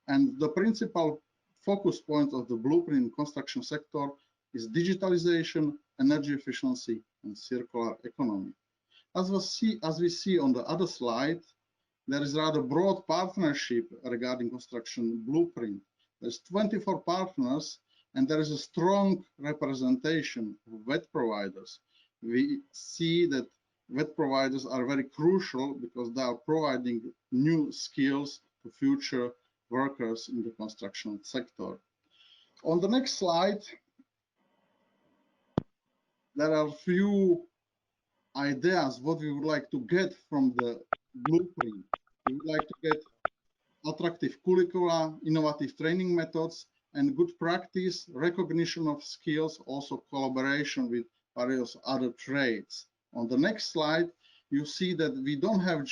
S4: And the principal focus point of the blueprint construction sector is digitalization, energy efficiency, and circular economy. As we see on the other slide, there is rather broad partnership regarding construction blueprint. There's 24 partners, and there is a strong representation of web providers. We see that web providers are very crucial because they are providing new skills to future workers in the construction sector. On the next slide, there are a few ideas what we would like to get from the blueprint. We would like to get attractive curricula, innovative training methods, and good practice, recognition of skills, also collaboration with various other trades. On the next slide, you see that we don't have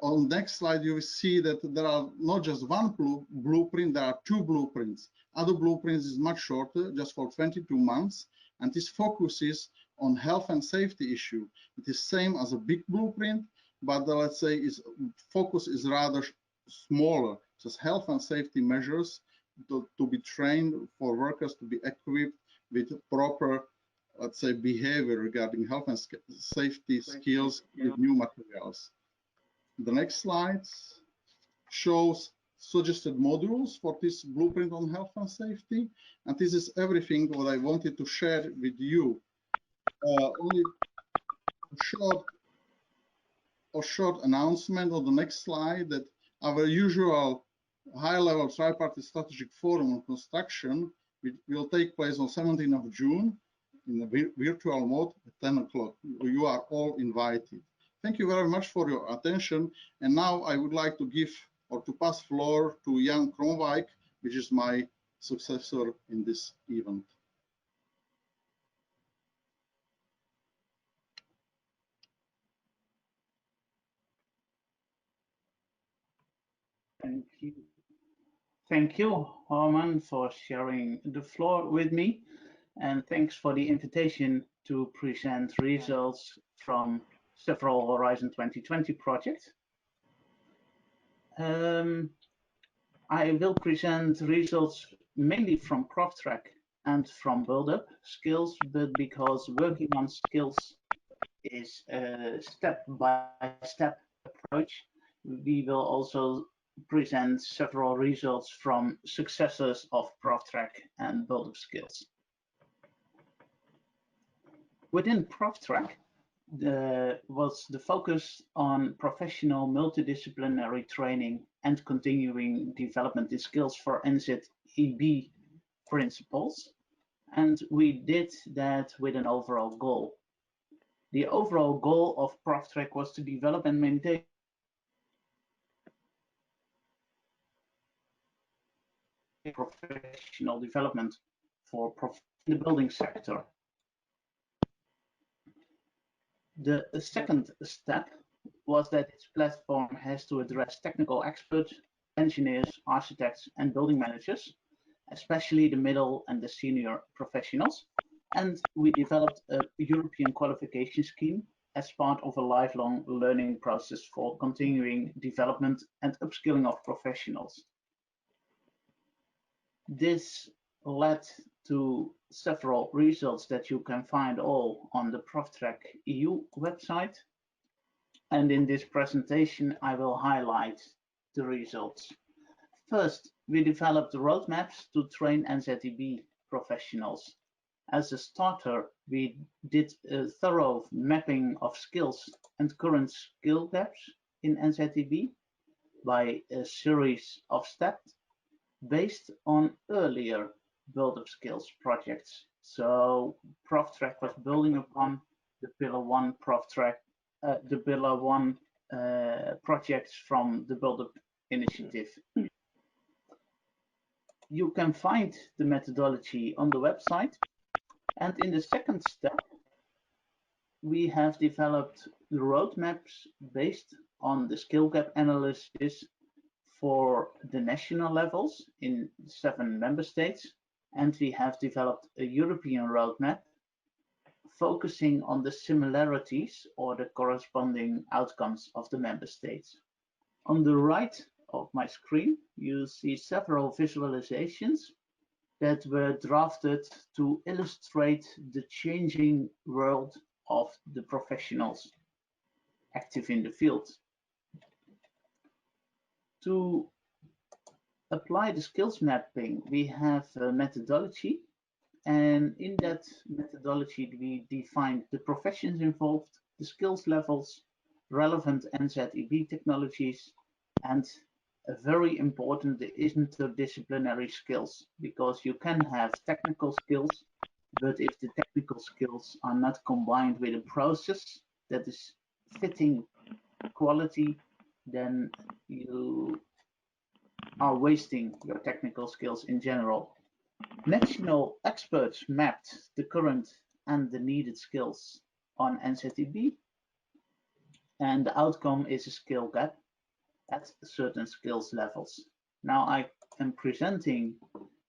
S4: on the next slide, you will see that there are not just one blueprint, there are 2 blueprints. Other blueprints is much shorter, just for 22 months, and this focuses on health and safety issue. It is same as a big blueprint, but let's say its focus is rather smaller, just health and safety measures to be trained for workers to be equipped with proper, let's say, behavior regarding health and safety skills with new materials. The next slide shows suggested modules for this blueprint on health and safety, and this is everything what I wanted to share with you. Only a short announcement on the next slide that our usual high-level tripartite strategic forum on construction will take place on 17th of June in a virtual mode at 10 o'clock. You are all invited. Thank you very much for your attention. And now I would like to give or to pass floor to Jan Kronwijk, which is my successor in this event.
S5: Thank you. Thank you, Harman, for sharing the floor with me. And thanks for the invitation to present results from several Horizon 2020 projects. I will present results mainly from CraftTrack and from build-up skills, but because working on skills is a step-by-step approach, we will also present several results from successes of CraftTrack and build-up skills. Within CraftTrack, was the focus on professional multidisciplinary training and continuing development in skills for NZEB principles. And we did that with an overall goal. The overall goal of CraftTrack was to develop and maintain professional development for the building sector. The second step was that its platform has to address technical experts, engineers, architects, and building managers, especially the middle and the senior professionals. And we developed a European qualification scheme as part of a lifelong learning process for continuing development and upskilling of professionals. This led to several results that you can find all on the CraftTrack EU website. And in this presentation, I will highlight the results. First, we developed roadmaps to train NZEB professionals. As a starter, we did a thorough mapping of skills and current skill gaps in NZEB by a series of steps based on earlier build-up skills projects. So CraftTrack was building upon the Pillar 1 projects from the build-up initiative. You can find the methodology on the website. And in the second step, we have developed the roadmaps based on the skill gap analysis for the national levels in 7 member states. And we have developed a European roadmap focusing on the similarities or the corresponding outcomes of the member states. On the right of my screen, you see several visualizations that were drafted to illustrate the changing world of the professionals active in the field. To apply the skills mapping, we have a methodology, and in that methodology we defined the professions involved, the skills levels, relevant NZEB technologies, and a very important, the interdisciplinary skills, because you can have technical skills, but if the technical skills are not combined with a process that is fitting quality, then you are wasting your technical skills in general. National experts mapped the current and the needed skills on NZEB, and the outcome is a skill gap at certain skills levels. Now I am presenting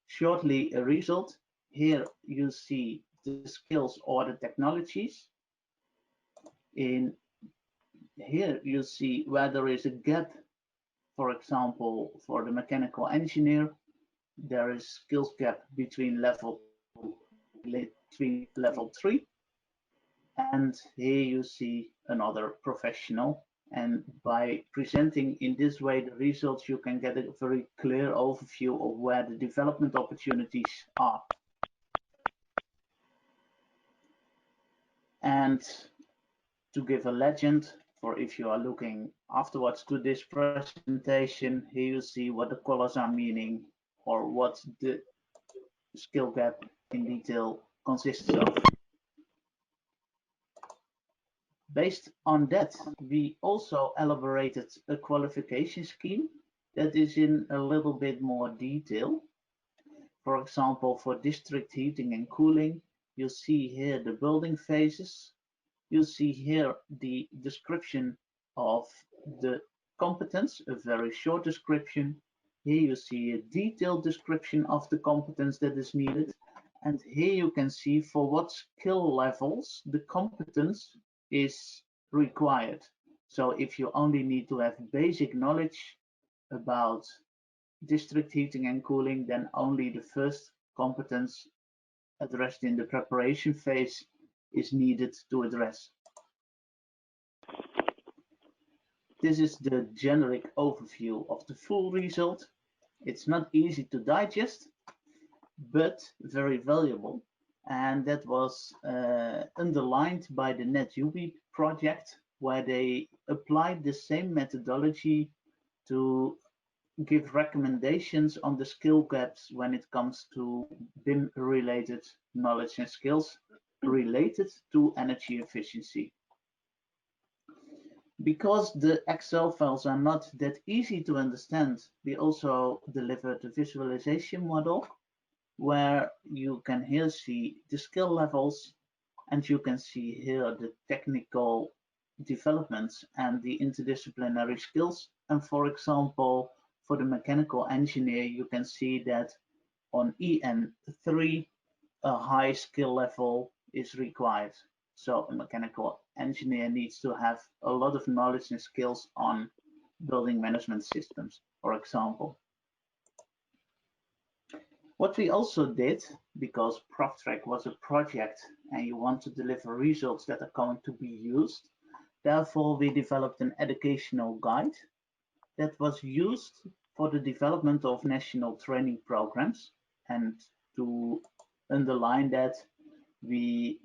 S5: shortly a result. Here you see the skills or the technologies. In here you see where there is a gap. For example, for the mechanical engineer, there is skills gap between level 2 between level 3. And here you see another professional. And by presenting in this way the results, you can get a very clear overview of where the development opportunities are. And to give a legend, for if you are looking afterwards to this presentation, here you see what the colors are meaning or what the skill gap in detail consists of. Based on that, we also elaborated a qualification scheme that is in a little bit more detail. For example, for district heating and cooling, you see here the building phases. You see here the description of the competence, a very short description. Here you see a detailed description of the competence that is needed. And here you can see for what skill levels the competence is required. So if you only need to have basic knowledge about district heating and cooling, then only the first competence addressed in the preparation phase is needed to address. This is the generic overview of the full result. It's not easy to digest, but very valuable. And that was underlined by the NetUB project, where they applied the same methodology to give recommendations on the skill gaps when it comes to BIM-related knowledge and skills related to energy efficiency. Because the Excel files are not that easy to understand, we also delivered a visualization model where you can here see the skill levels, and you can see here the technical developments and the interdisciplinary skills. And for example, for the mechanical engineer, you can see that on EN3, a high skill level is required. So a mechanical engineer needs to have a lot of knowledge and skills on building management systems, for example. What we also did, because ProfTrack was a project and you want to deliver results that are going to be used, therefore we developed an educational guide that was used for the development of national training programs. And to underline that, we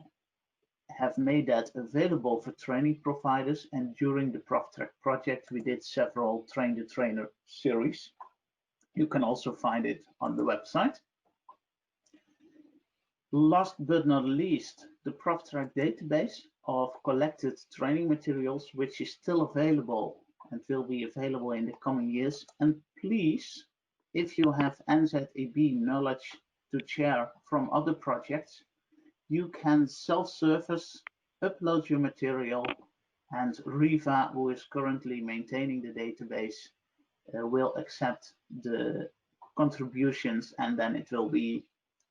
S5: have made that available for training providers, and during the ProfTrack project we did several Train the Trainer series. You can also find it on the website. Last but not least, the ProfTrack database of collected training materials, which is still available and will be available in the coming years. And please, if you have NZEB knowledge to share from other projects, you can self-service, upload your material, and Riva, who is currently maintaining the database, will accept the contributions, and then it will be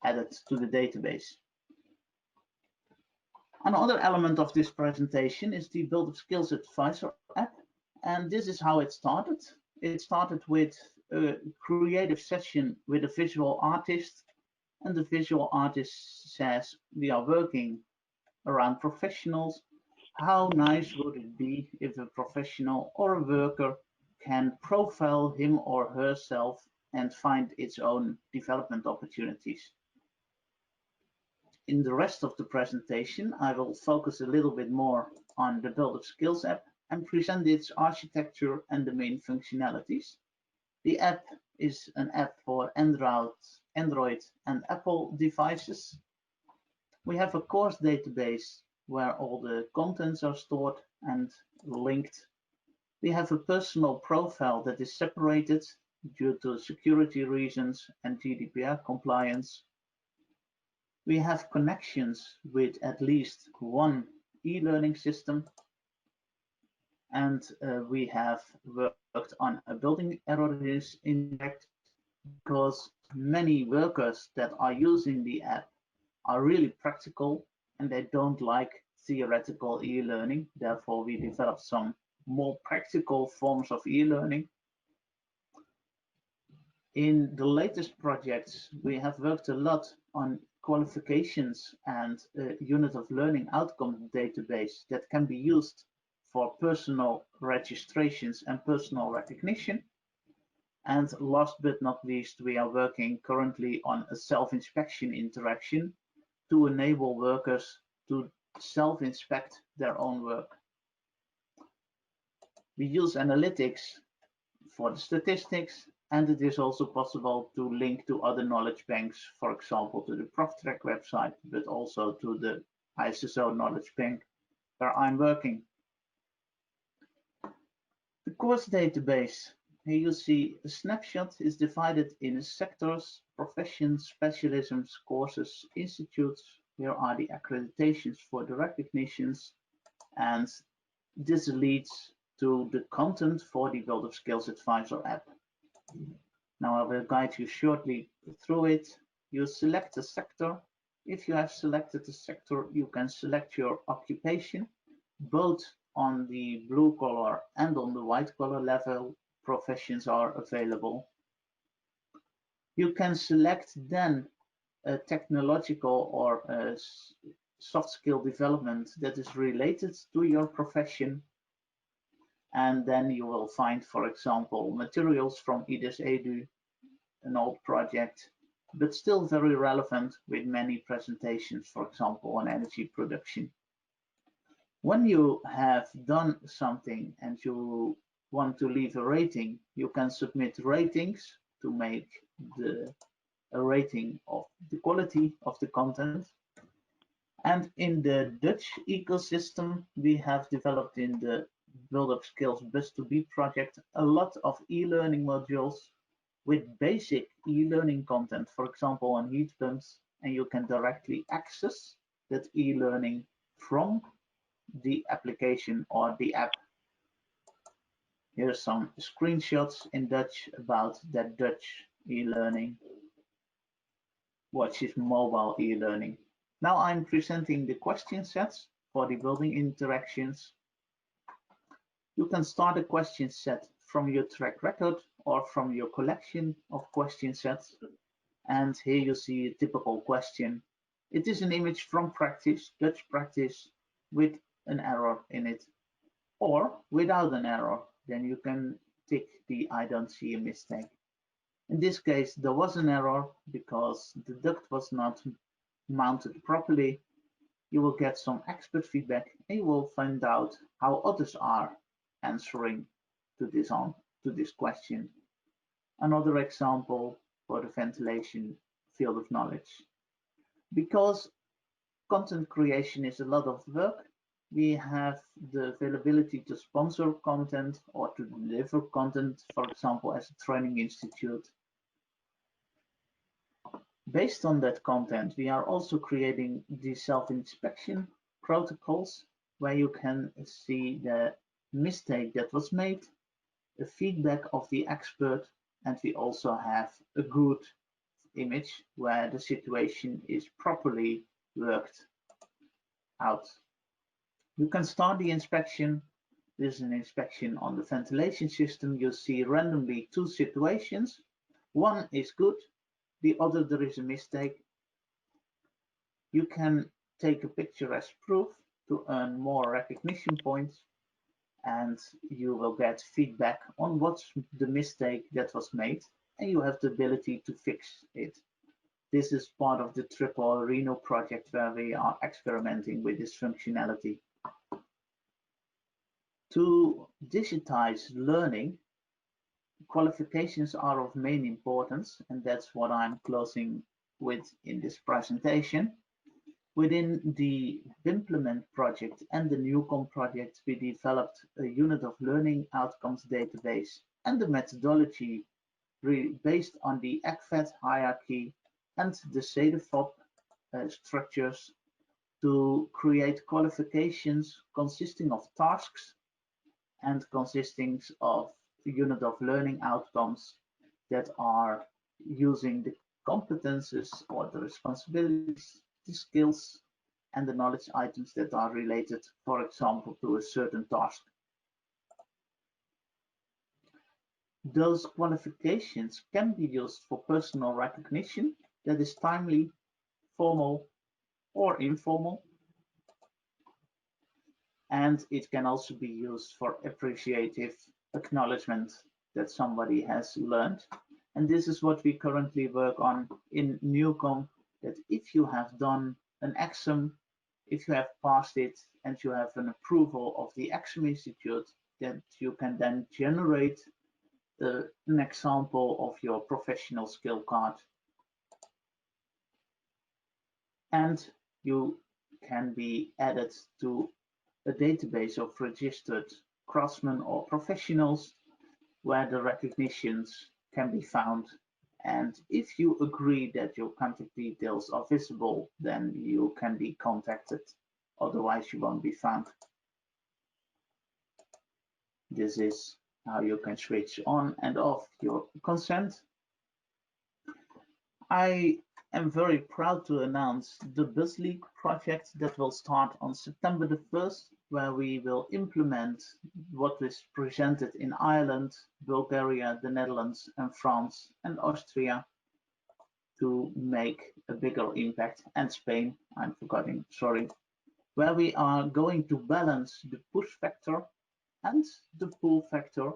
S5: added to the database. Another element of this presentation is the Build Up Skills Advisor app, and this is how it started. It started with a creative session with a visual artist, and the visual artist says, we are working around professionals. How nice would it be if a professional or a worker can profile him or herself and find its own development opportunities? In the rest of the presentation, I will focus a little bit more on the Build Up Skills app and present its architecture and the main functionalities. The app is an app for Android and Apple devices. We have a course database where all the contents are stored and linked. We have a personal profile that is separated due to security reasons and GDPR compliance. We have connections with at least one e-learning system, and we have worked on a building errors index, because many workers that are using the app are really practical and they don't like theoretical e-learning. Therefore, we developed some more practical forms of e-learning. In the latest projects, we have worked a lot on qualifications and a unit of learning outcome database that can be used for personal registrations and personal recognition. And last but not least, we are working currently on a self-inspection interaction to enable workers to self-inspect their own work. We use analytics for the statistics, and it is also possible to link to other knowledge banks, for example, to the ProfTrack website, but also to the ISSO knowledge bank where I'm working. The course database. Here you see a snapshot is divided in sectors, professions, specialisms, courses, institutes. Here are the accreditations for the recognitions, and this leads to the content for the World of Skills Advisor app. Now I will guide you shortly through it. You select a sector. If you have selected a sector, you can select your occupation, both on the blue collar and on the white collar level. Professions are available. You can select then a technological or a soft skill development that is related to your profession. And then you will find, for example, materials from IDES Edu, an old project, but still very relevant with many presentations, for example, on energy production. When you have done something and you want to leave a rating, you can submit ratings to make a rating of the quality of the content. And in the Dutch ecosystem, we have developed in the Build Up Skills Bus2B project a lot of e-learning modules with basic e-learning content, for example, on heat pumps, and you can directly access that e-learning from the application or the app. Here's some screenshots in Dutch about that Dutch e-learning, which is mobile e-learning. Now I'm presenting the question sets for the building interactions. You can start a question set from your track record or from your collection of question sets. And here you see a typical question. It is an image from practice, Dutch practice, with an error in it, or without an error. Then you can tick the I don't see a mistake. In this case, there was an error because the duct was not mounted properly. You will get some expert feedback and you will find out how others are answering to this question. Another example for the ventilation field of knowledge. Because content creation is a lot of work, we have the availability to sponsor content or to deliver content, for example, as a training institute. Based on that content, we are also creating the self-inspection protocols where you can see the mistake that was made, the feedback of the expert, and we also have a good image where the situation is properly worked out. You can start the inspection. This is an inspection on the ventilation system. You see randomly two situations. One is good, the other there is a mistake. You can take a picture as proof to earn more recognition points, and you will get feedback on what's the mistake that was made, and you have the ability to fix it. This is part of the Triple Reno project where we are experimenting with this functionality. To digitize learning, qualifications are of main importance, and that's what I'm closing with in this presentation. Within the Implement project and the Newcom project, we developed a unit of learning outcomes database and the methodology based on the ACVET hierarchy and the CEDEFOP structures to create qualifications consisting of tasks and consisting of a unit of learning outcomes that are using the competences or the responsibilities, the skills, and the knowledge items that are related, for example, to a certain task. Those qualifications can be used for personal recognition that is timely, formal, or informal. And it can also be used for appreciative acknowledgement that somebody has learned. And this is what we currently work on in Newcom, that if you have done an exam, if you have passed it and you have an approval of the exam institute, that you can then generate an example of your professional skill card. And you can be added to a database of registered craftsmen or professionals, where the recognitions can be found. And if you agree that your contact details are visible, then you can be contacted. Otherwise, you won't be found. This is how you can switch on and off your consent. I am very proud to announce the Bus League project that will start on September the 1st, where we will implement what is presented in Ireland, Bulgaria, the Netherlands, and France and Austria to make a bigger impact, and Spain, I'm forgetting, sorry, where we are going to balance the push factor and the pull factor.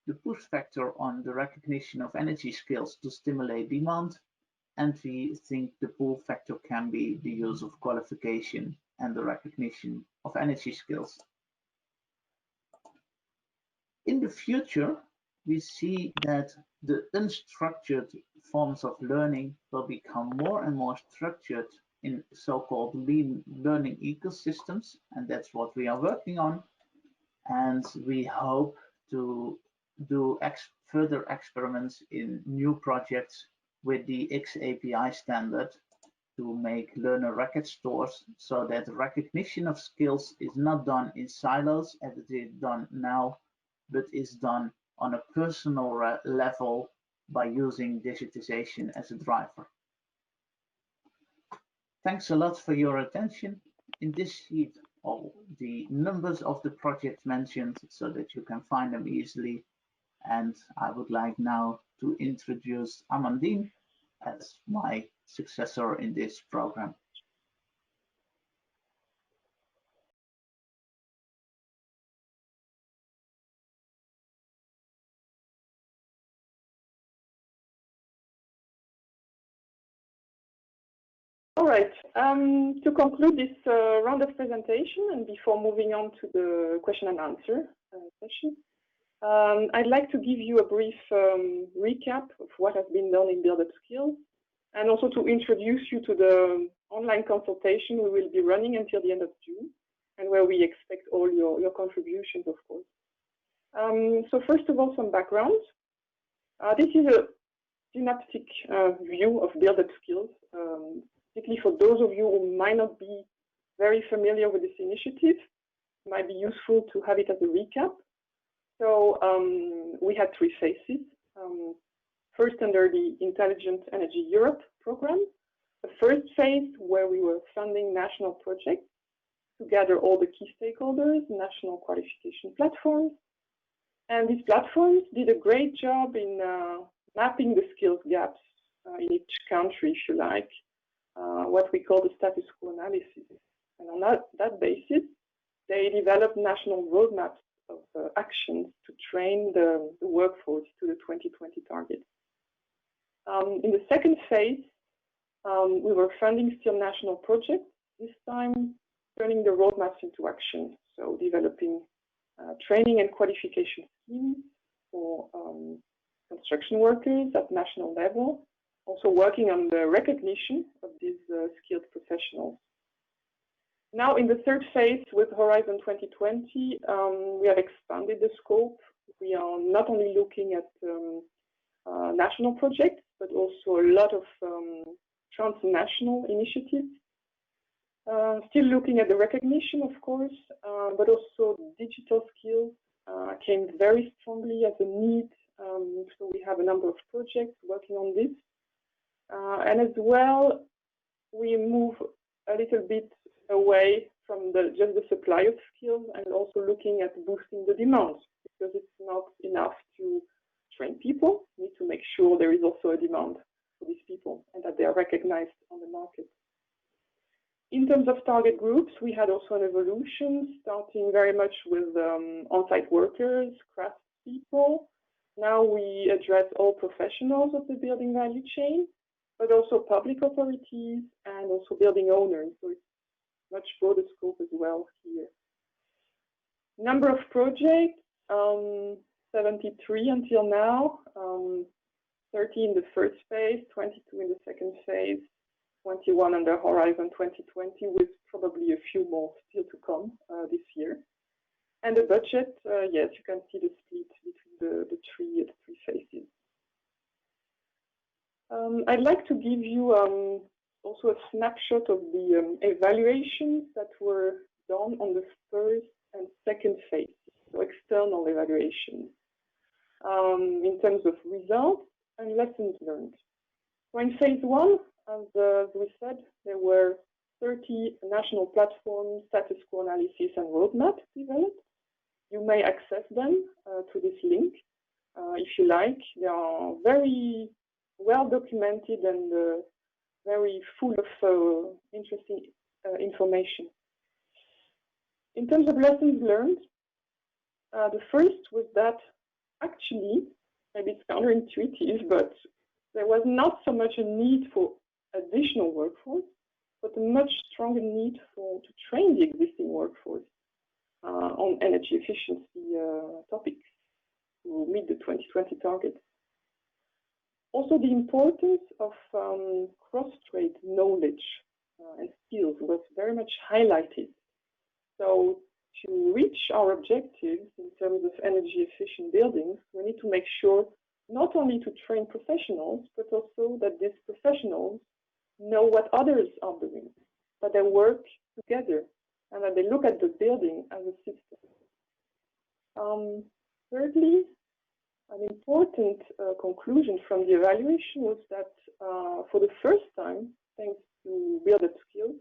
S5: The push factor on the recognition of energy skills to stimulate demand, and we think the pull factor can be the use of qualification and the recognition of energy skills. In the future, we see that the unstructured forms of learning will become more and more structured in so-called learning ecosystems, and that's what we are working on. And we hope to do further experiments in new projects with the XAPI standard to make learner record stores, so that recognition of skills is not done in silos as it is done now, but is done on a personal level by using digitization as a driver. Thanks a lot for your attention. In this sheet are the numbers of the projects mentioned so that you can find them easily. And I would like now to introduce Amandine as my successor in this program.
S6: All right, to conclude this round of presentation and before moving on to the question and answer session, I'd like to give you a brief recap of what has been done in Build Up Skills, and also to introduce you to the online consultation we will be running until the end of June, and where we expect all your contributions, of course. So first of all, some background. This is a synaptic view of Build Up Skills, particularly for those of you who might not be very familiar with this initiative. It might be useful to have it as a recap. So we had 3 phases. First, under the Intelligent Energy Europe program, the first phase where we were funding national projects to gather all the key stakeholders, national qualification platforms. And these platforms did a great job in mapping the skills gaps in each country, if you like, what we call the status quo analysis. And on that basis, they developed national roadmaps of actions to train the workforce to the 2020 targets. In the second phase, we were funding still national projects, this time turning the roadmaps into action. So developing training and qualification schemes for construction workers at national level, also working on the recognition of these skilled professionals. Now, in the third phase with Horizon 2020, we have expanded the scope. We are not only looking at national projects, but also a lot of transnational initiatives. Still looking at the recognition, of course, but also digital skills came very strongly as a need. So we have a number of projects working on this. And as well, we move a little bit away from just the supply of skills and also looking at boosting the demand, because it's not enough to train people. We need to make sure there is also a demand for these people and that they are recognized on the market. In terms of target groups, we had also an evolution, starting very much with on-site workers, craftspeople. Now we address all professionals of the building value chain, but also public authorities and also building owners. So it's much broader scope as well here. Number of projects, 73 until now, 30 in the first phase, 22 in the second phase, 21 under Horizon 2020, with probably a few more still to come this year. And the budget, yes, you can see the split between the three phases. I'd like to give you also a snapshot of the evaluations that were done on the first and second phase, so external evaluations, in terms of results and lessons learned. So in phase one, as we said, there were 30 national platforms, status quo analysis, and roadmaps developed. You may access them to this link if you like. They are very well documented and very full of interesting information. In terms of lessons learned, the first was that actually, maybe it's counterintuitive, but there was not so much a need for additional workforce, but a much stronger need to train the existing workforce on energy efficiency topics to meet the 2020 targets. Also, the importance of cross-trade knowledge and skills was very much highlighted. So to reach our objectives in terms of energy efficient buildings, we need to make sure not only to train professionals, but also that these professionals know what others are doing, that they work together, and that they look at the building as a system. Thirdly, an important conclusion from the evaluation was that for the first time, thanks to Build Up Skills,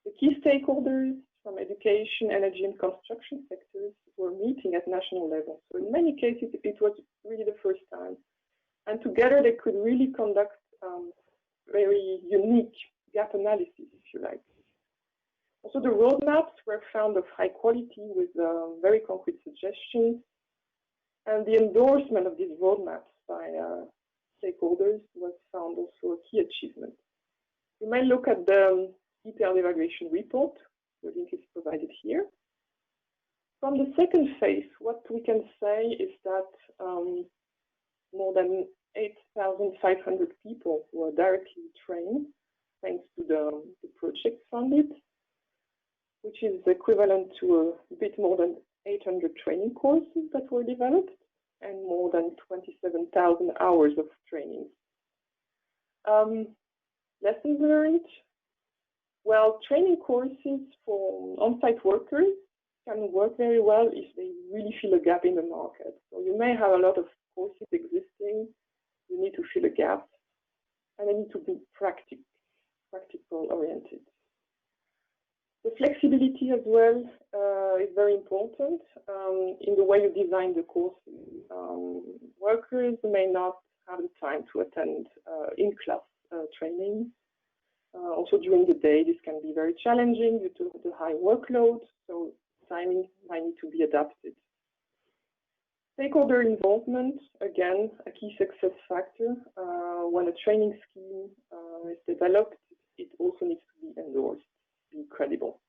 S6: the key stakeholders from education, energy, and construction sectors were meeting at national level. So in many cases, it was really the first time. And together, they could really conduct very unique gap analysis, if you like. Also, the roadmaps were found of high quality with very concrete suggestions. And the endorsement of these roadmaps by stakeholders was found also a key achievement. You may look at the detailed evaluation report. The link is provided here. From the second phase, what we can say is that more than 8,500 people were directly trained thanks to the project funded, which is equivalent to a bit more than 800 training courses that were developed and more than 27,000 hours of training. Lessons learned. Well, training courses for on-site workers can work very well if they really fill a gap in the market. So you may have a lot of courses existing, you need to fill a gap, and they need to be practical oriented. The flexibility as well is very important in the way you design the courses. Workers may not have the time to attend in-class training. Also during the day, this can be very challenging due to the high workload, so timing might need to be adapted. Stakeholder involvement, again, a key success factor. When a training scheme is developed, it also needs to be endorsed, be credible.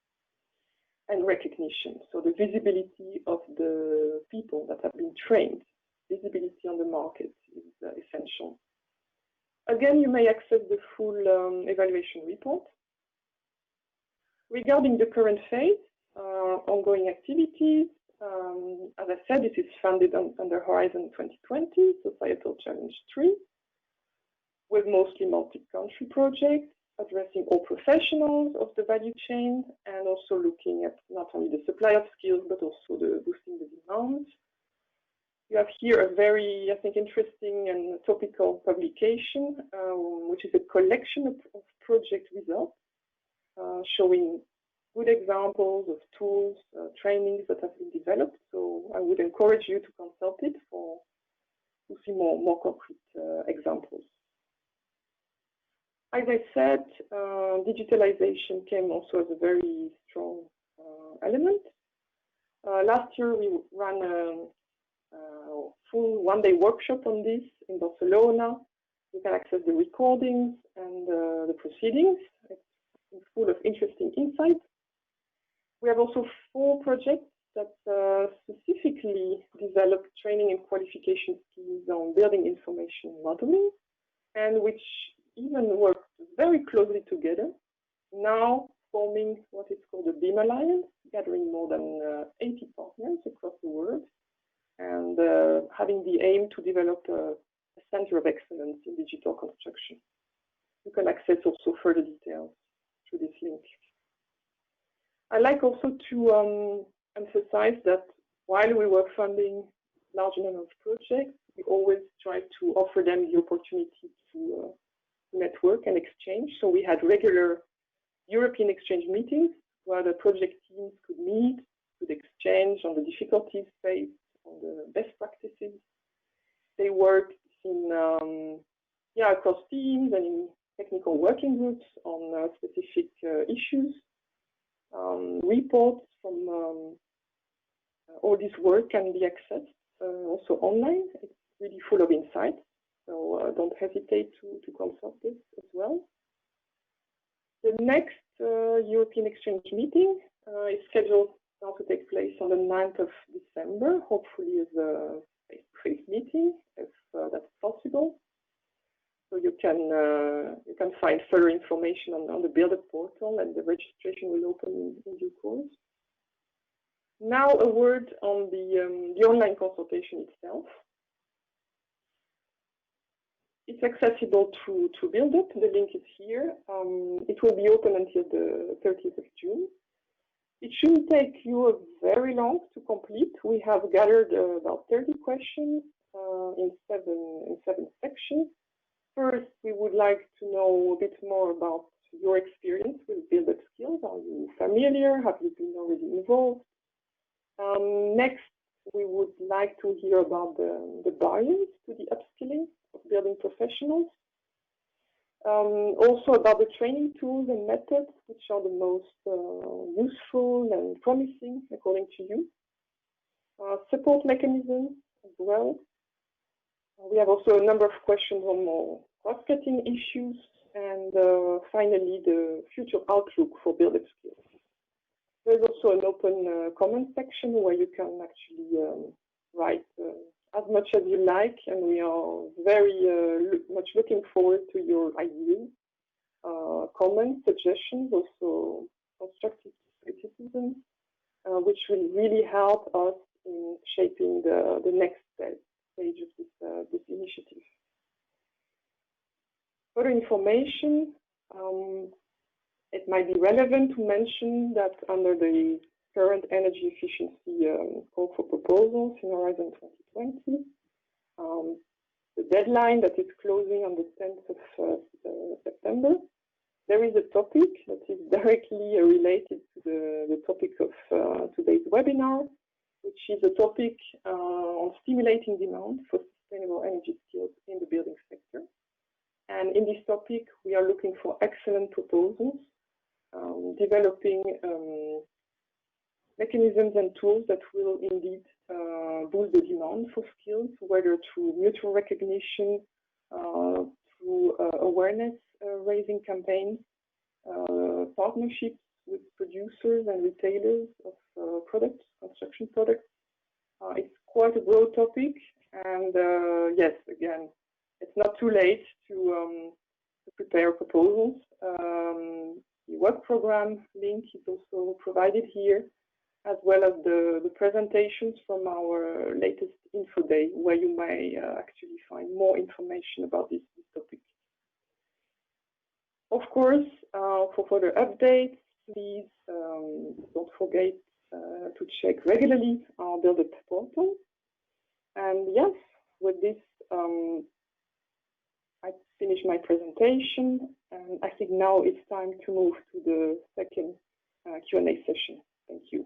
S6: And recognition, so the visibility of the people that have been trained, visibility on the market is essential. Again, you may access the full evaluation report. Regarding the current phase, ongoing activities, as I said, this is funded under Horizon 2020, Societal Challenge 3, with mostly multi-country projects, addressing all professionals of the value chain, and also looking at not only the supply of skills, but also the boosting the demand. You have here a very, I think, interesting and topical publication, which is a collection of project results, showing good examples of tools, trainings that have been developed. So I would encourage you to consult it to see more concrete examples. As I said, digitalization came also as a very strong element. Last year, we ran a full one-day workshop on this in Barcelona. You can access the recordings and the proceedings. It's full of interesting insights. We have also 4 projects that specifically develop training and qualification schemes on building information modeling, and which even work very closely together, now forming what is called a BIM Alliance, gathering more than 80 partners having the aim to develop a center of excellence in digital construction. You can access also further details through this link. I like also to emphasize that while we were funding large number of projects, we always try to offer them the opportunity to network and exchange. So we had regular European exchange meetings where the project teams could meet, could exchange on the difficulties faced, on the best practices. They worked in across teams and in technical working groups on specific issues. Reports from all this work can be accessed also online. It's really full of insights, so don't hesitate to consult this as well. The next European exchange meeting is scheduled now to take place on the 9th of December, hopefully as a face-to-face meeting, if that's possible. So you can find further information on the Buildup portal, and the registration will open in due course. Now a word on the online consultation itself. It's accessible to Buildup. The link is here. It will be open until the 30th of June. It shouldn't take you very long to complete. We have gathered about 30 questions in seven sections. First, we would like to know a bit more about your experience with Buildup skills. Are you familiar? Have you been already involved? Next, we would like to hear about the barriers to the upskilling of building professionals. Also about the training tools and methods, which are the most useful and promising according to you. Support mechanisms as well. We have also a number of questions on more cross-cutting issues, and finally the future outlook for Buildup skills. There's also an open comment section where you can actually write as much as you like, and we are very much looking forward to your ideas, comments, suggestions, also constructive criticism, which will really help us in shaping the next stage of this initiative. Further information, it might be relevant to mention that under the current energy efficiency call for proposals in Horizon 2020, the deadline that is closing on the 10th of September, there is a topic that is directly related to the topic of today's webinar, which is a topic on stimulating demand for sustainable energy skills in the building sector. And in this topic, we are looking for excellent proposals, developing mechanisms and tools that will indeed boost the demand for skills, whether through mutual recognition, through awareness raising campaigns, partnerships with producers and retailers of products, construction products. It's quite a broad topic, and yes, again, it's not too late to prepare proposals. The work program link is also provided here, as well as the presentations from our latest info day, where you may actually find more information about this topic. Of course, for further updates, please don't forget to check regularly our Buildup portal. And yes, with this, I finish my presentation, and I think now it's time to move to the second Q&A session. Thank you.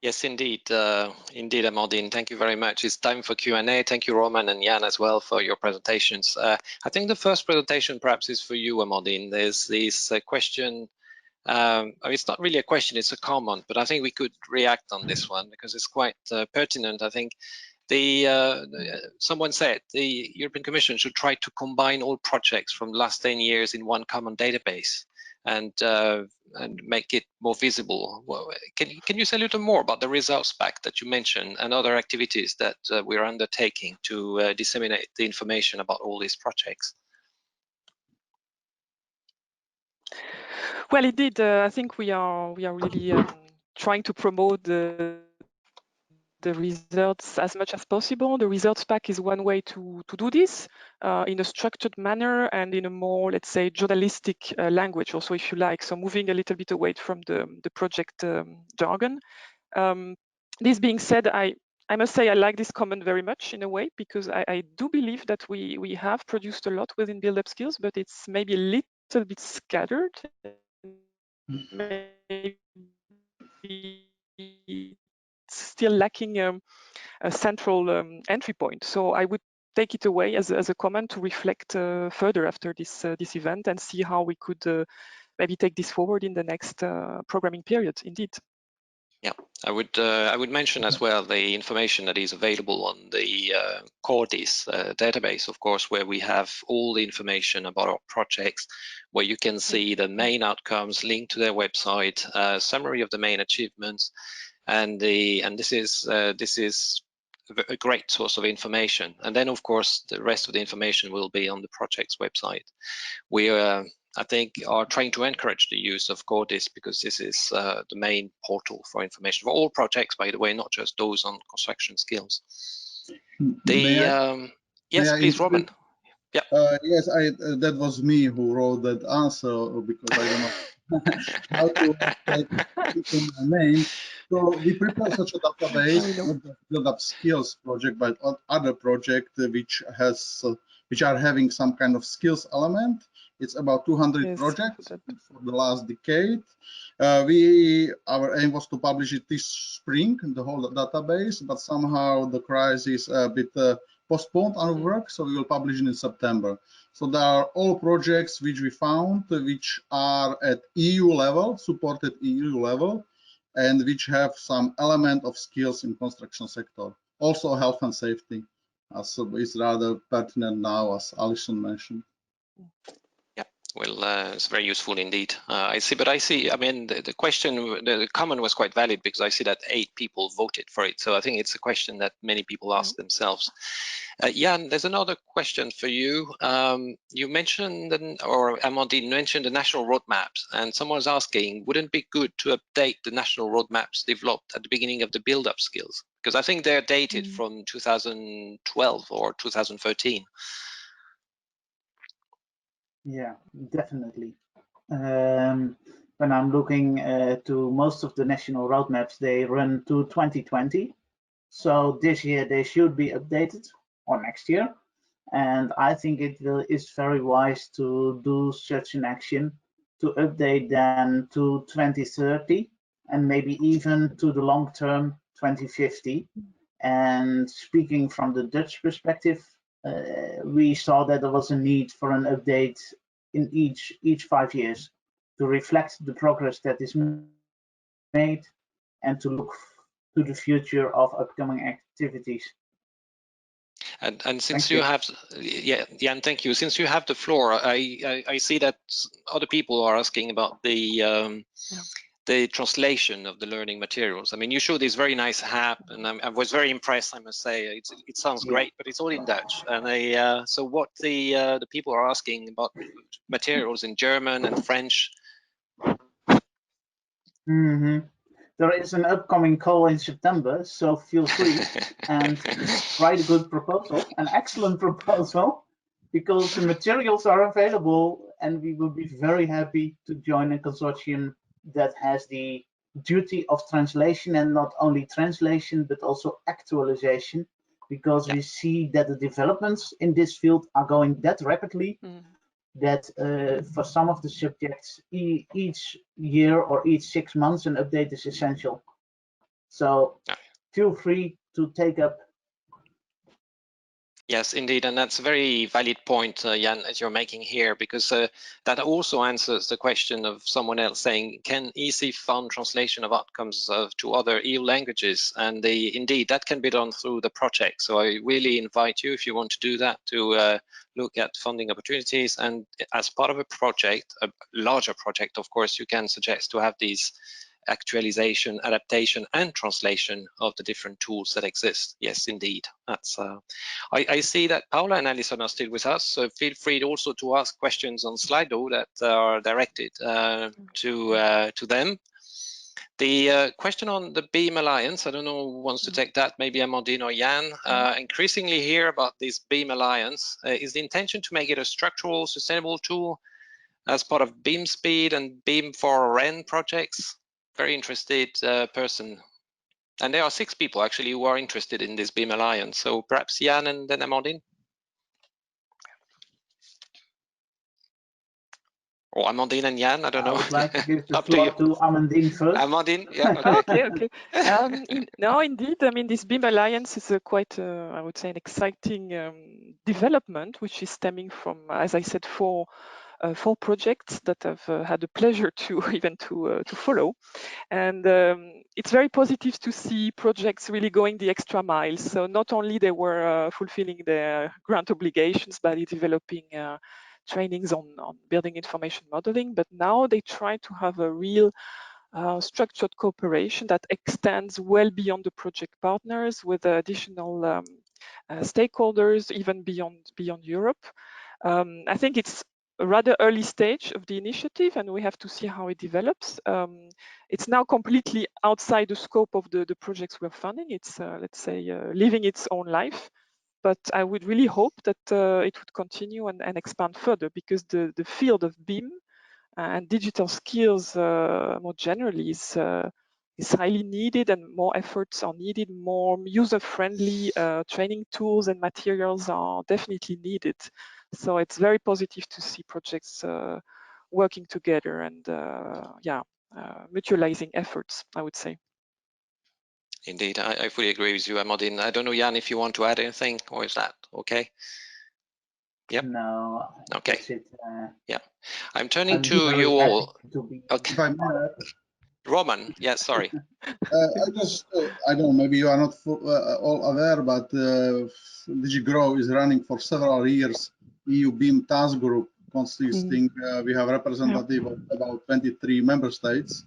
S1: Yes, indeed. Indeed, Amandine, thank you very much. It's time for Q&A. Thank you, Roman and Jan, as well, for your presentations. I think the first presentation perhaps is for you, Amandine. There's this question. I mean, it's not really a question, it's a comment, but I think we could react on this one because it's quite pertinent. I think someone said the European Commission should try to combine all projects from the last 10 years in one common database and make it more visible. Well, can you say a little more about the results pack that you mentioned and other activities that we're undertaking to disseminate the information about all these projects?
S7: Well, indeed, I think we are really trying to promote the results as much as possible. The results pack is one way to do this in a structured manner and in a more, let's say, journalistic language also, if you like. So moving a little bit away from the project jargon. This being said, I must say I like this comment very much in a way, because I do believe that we have produced a lot within build-up skills, but it's maybe a little bit scattered. Maybe still lacking a central entry point. So I would take it away as a comment to reflect further after this event and see how we could maybe take this forward in the next programming period. Indeed.
S1: Yeah, I would mention as well the information that is available on the Cordis database, of course, where we have all the information about our projects, where you can see the main outcomes linked to their website, summary of the main achievements, and this is a great source of information. And then, of course, the rest of the information will be on the project's website. We I think are trying to encourage the use of Cordis because this is the main portal for information for all projects, by the way, not just those on construction skills. Yes, please, Roman. Yeah.
S4: Yes, that was me who wrote that answer because I don't know how to put in my name. So we prepare such a database, not just build-up skills project, but other project which are having some kind of skills element. It's about 200 projects for the last decade. Our aim was to publish it this spring, the whole database, but somehow the crisis a bit postponed our work, so we will publish it in September. So there are all projects which we found, which are at EU level, supported EU level, and which have some element of skills in construction sector. Also health and safety, as is rather pertinent now, as Alison mentioned.
S1: Well, it's very useful indeed. I see, I mean, the question, the comment was quite valid because I see that 8 people voted for it. So I think it's a question that many people ask themselves. Jan, there's another question for you. You mentioned, or Amandine mentioned the national roadmaps, and someone's asking, wouldn't it be good to update the national roadmaps developed at the beginning of the build-up skills? Because I think they're dated from 2012 or 2013.
S5: Yeah, definitely. When I'm looking to most of the national roadmaps, they run to 2020. So this year they should be updated, or next year. And I think is very wise to do such an action to update them to 2030 and maybe even to the long term 2050. And speaking from the Dutch perspective, we saw that there was a need for an update in each 5 years to reflect the progress that is made and to look to the future of upcoming activities.
S1: And since you have, Jan, thank you. Since you have the floor, I see that other people are asking about the translation of the learning materials. I mean, you showed this very nice app, and I was very impressed. I must say, it sounds great, but it's all in Dutch. And so, what the people are asking about materials in German and French.
S5: There is an upcoming call in September, so feel free and write a good proposal, an excellent proposal, because the materials are available, and we will be very happy to join a consortium that has the duty of translation, and not only translation but also actualization, because we see that the developments in this field are going that rapidly that for some of the subjects each year or each 6 months an update is essential. So feel free to take up.
S1: Yes, indeed, and that's a very valid point, Jan, as you're making here, because that also answers the question of someone else saying, can EC fund translation of outcomes to other EU languages? And indeed, that can be done through the project. So I really invite you, if you want to do that, to look at funding opportunities. And as part of a project, a larger project, of course, you can suggest to have these actualization, adaptation, and translation of the different tools that exist. Yes, indeed. That's. I see that Paula and Alison are still with us, so feel free also to ask questions on Slido that are directed to them. The question on the BEAM Alliance, I don't know who wants to take that, maybe Amandine or Jan. Increasingly hear about this BEAM Alliance. Is the intention to make it a structural, sustainable tool as part of BEAM Speed and BEAM for REN projects? Very interested person. And there are 6 people actually who are interested in this BEAM Alliance. So perhaps Jan and then Amandine? Or Amandine and Jan, I don't know.
S5: I would like to give the
S1: Up
S5: floor
S1: to you.
S5: to Amandine first.
S1: Amandine, yeah, okay.
S7: Okay. No, indeed. I mean, this BEAM Alliance is quite, I would say, an exciting development, which is stemming from, as I said, 4 projects that I've had the pleasure to even to follow. And it's very positive to see projects really going the extra mile. So not only they were fulfilling their grant obligations by developing trainings on building information modeling, but now they try to have a real structured cooperation that extends well beyond the project partners with additional stakeholders, even beyond Europe. I think it's a rather early stage of the initiative, and we have to see how it develops. It's now completely outside the scope of the projects we're funding. It's, let's say, living its own life. But I would really hope that it would continue and expand further, because the field of BIM and digital skills more generally is highly needed, and more efforts are needed. More user-friendly training tools and materials are definitely needed. So it's very positive to see projects working together and mutualizing efforts, I would say.
S1: Indeed, I fully agree with you, Amandine. I don't know, Jan, if you want to add anything, or is that okay? Yep.
S5: No.
S1: Okay.
S5: That's it.
S1: Yeah. I'm turning to you all. Okay. Roman, yeah, sorry.
S4: I don't know, maybe you are not all aware, but DigiGrow is running for several years EU BIM task group consisting, we have representative of about 23 member states,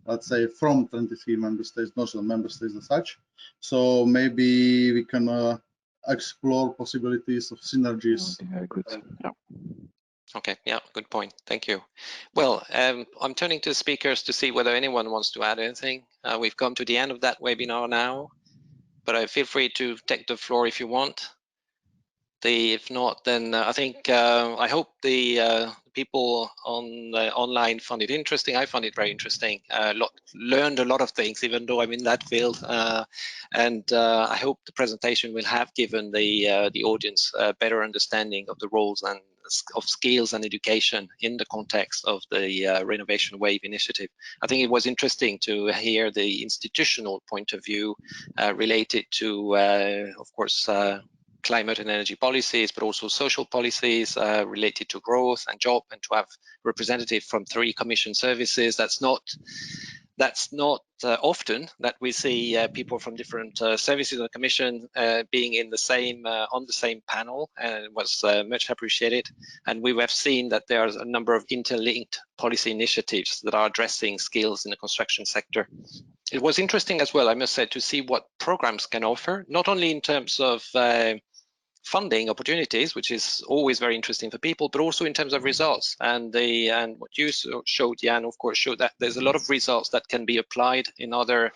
S4: let's say from 23 member states, not the member states as such. So maybe we can explore possibilities of synergies.
S7: Very good. Yeah.
S1: Okay, yeah, good point. Thank you. Well, I'm turning to the speakers to see whether anyone wants to add anything. We've come to the end of that webinar now, but feel free to take the floor if you want. If not, then I think I hope the people on online found it interesting. I found it very interesting. Learned a lot of things, even though I'm in that field. And I hope the presentation will have given the audience a better understanding of the roles and of skills and education in the context of the Renovation Wave initiative. I think it was interesting to hear the institutional point of view related to, of course, climate and energy policies, but also social policies related to growth and job, and to have representative from 3 commission services. That's not often that we see people from different services of the commission being in the same on the same panel, and it was much appreciated. And we have seen that there's a number of interlinked policy initiatives that are addressing skills in the construction sector. It was interesting as well, I must say, to see what programs can offer, not only in terms of funding opportunities, which is always very interesting for people, but also in terms of results. And what you showed, Jan, of course, showed that there's a lot of results that can be applied in other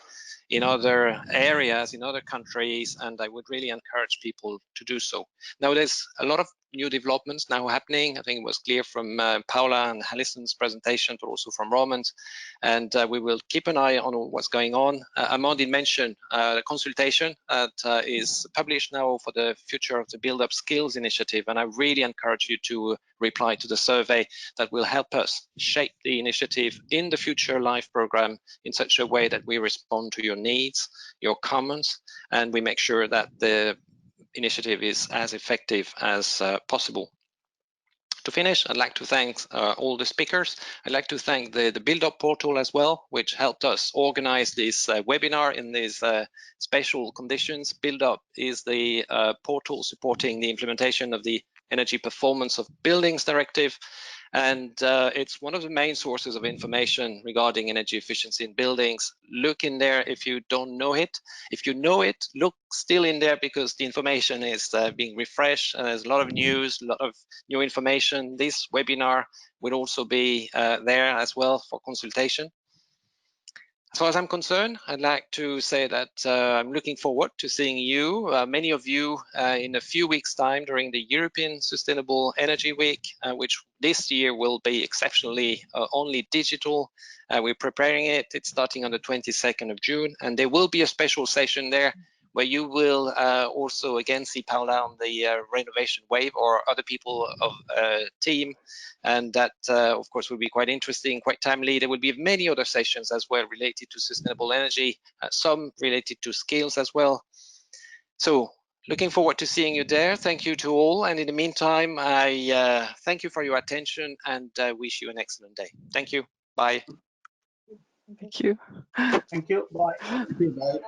S1: areas, in other countries, and I would really encourage people to do so. Now, there's a lot of new developments now happening. I think it was clear from Paula and Alison's presentation, but also from Roman's, and we will keep an eye on what's going on. Amandine mentioned the consultation that is published now for the Future of the Build Up Skills initiative, and I really encourage you to reply to the survey that will help us shape the initiative in the Future Life program in such a way that we respond to your needs, your comments, and we make sure that the initiative is as effective as possible. To finish, I'd like to thank all the speakers. I'd like to thank the Build Up portal as well, which helped us organize this webinar in these special conditions. Build Up is the portal supporting the implementation of the Energy Performance of Buildings Directive. And it's one of the main sources of information regarding energy efficiency in buildings. Look in there if you don't know it. If you know it, look still in there because the information is being refreshed and there's a lot of news, a lot of new information. This webinar will also be there as well for consultation. As far as I'm concerned, I'd like to say that I'm looking forward to seeing you, many of you, in a few weeks' time during the European Sustainable Energy Week, which this year will be exceptionally only digital. We're preparing it. It's starting on the 22nd of June, and there will be a special session there where you will also again see Paula on the renovation wave or other people of team. And that, of course, will be quite interesting, quite timely. There will be many other sessions as well related to sustainable energy, some related to skills as well. So looking forward to seeing you there. Thank you to all. And in the meantime, I thank you for your attention and wish you an excellent day. Thank you. Bye.
S7: Thank you.
S5: Thank you. Bye.
S4: Thank you. Bye.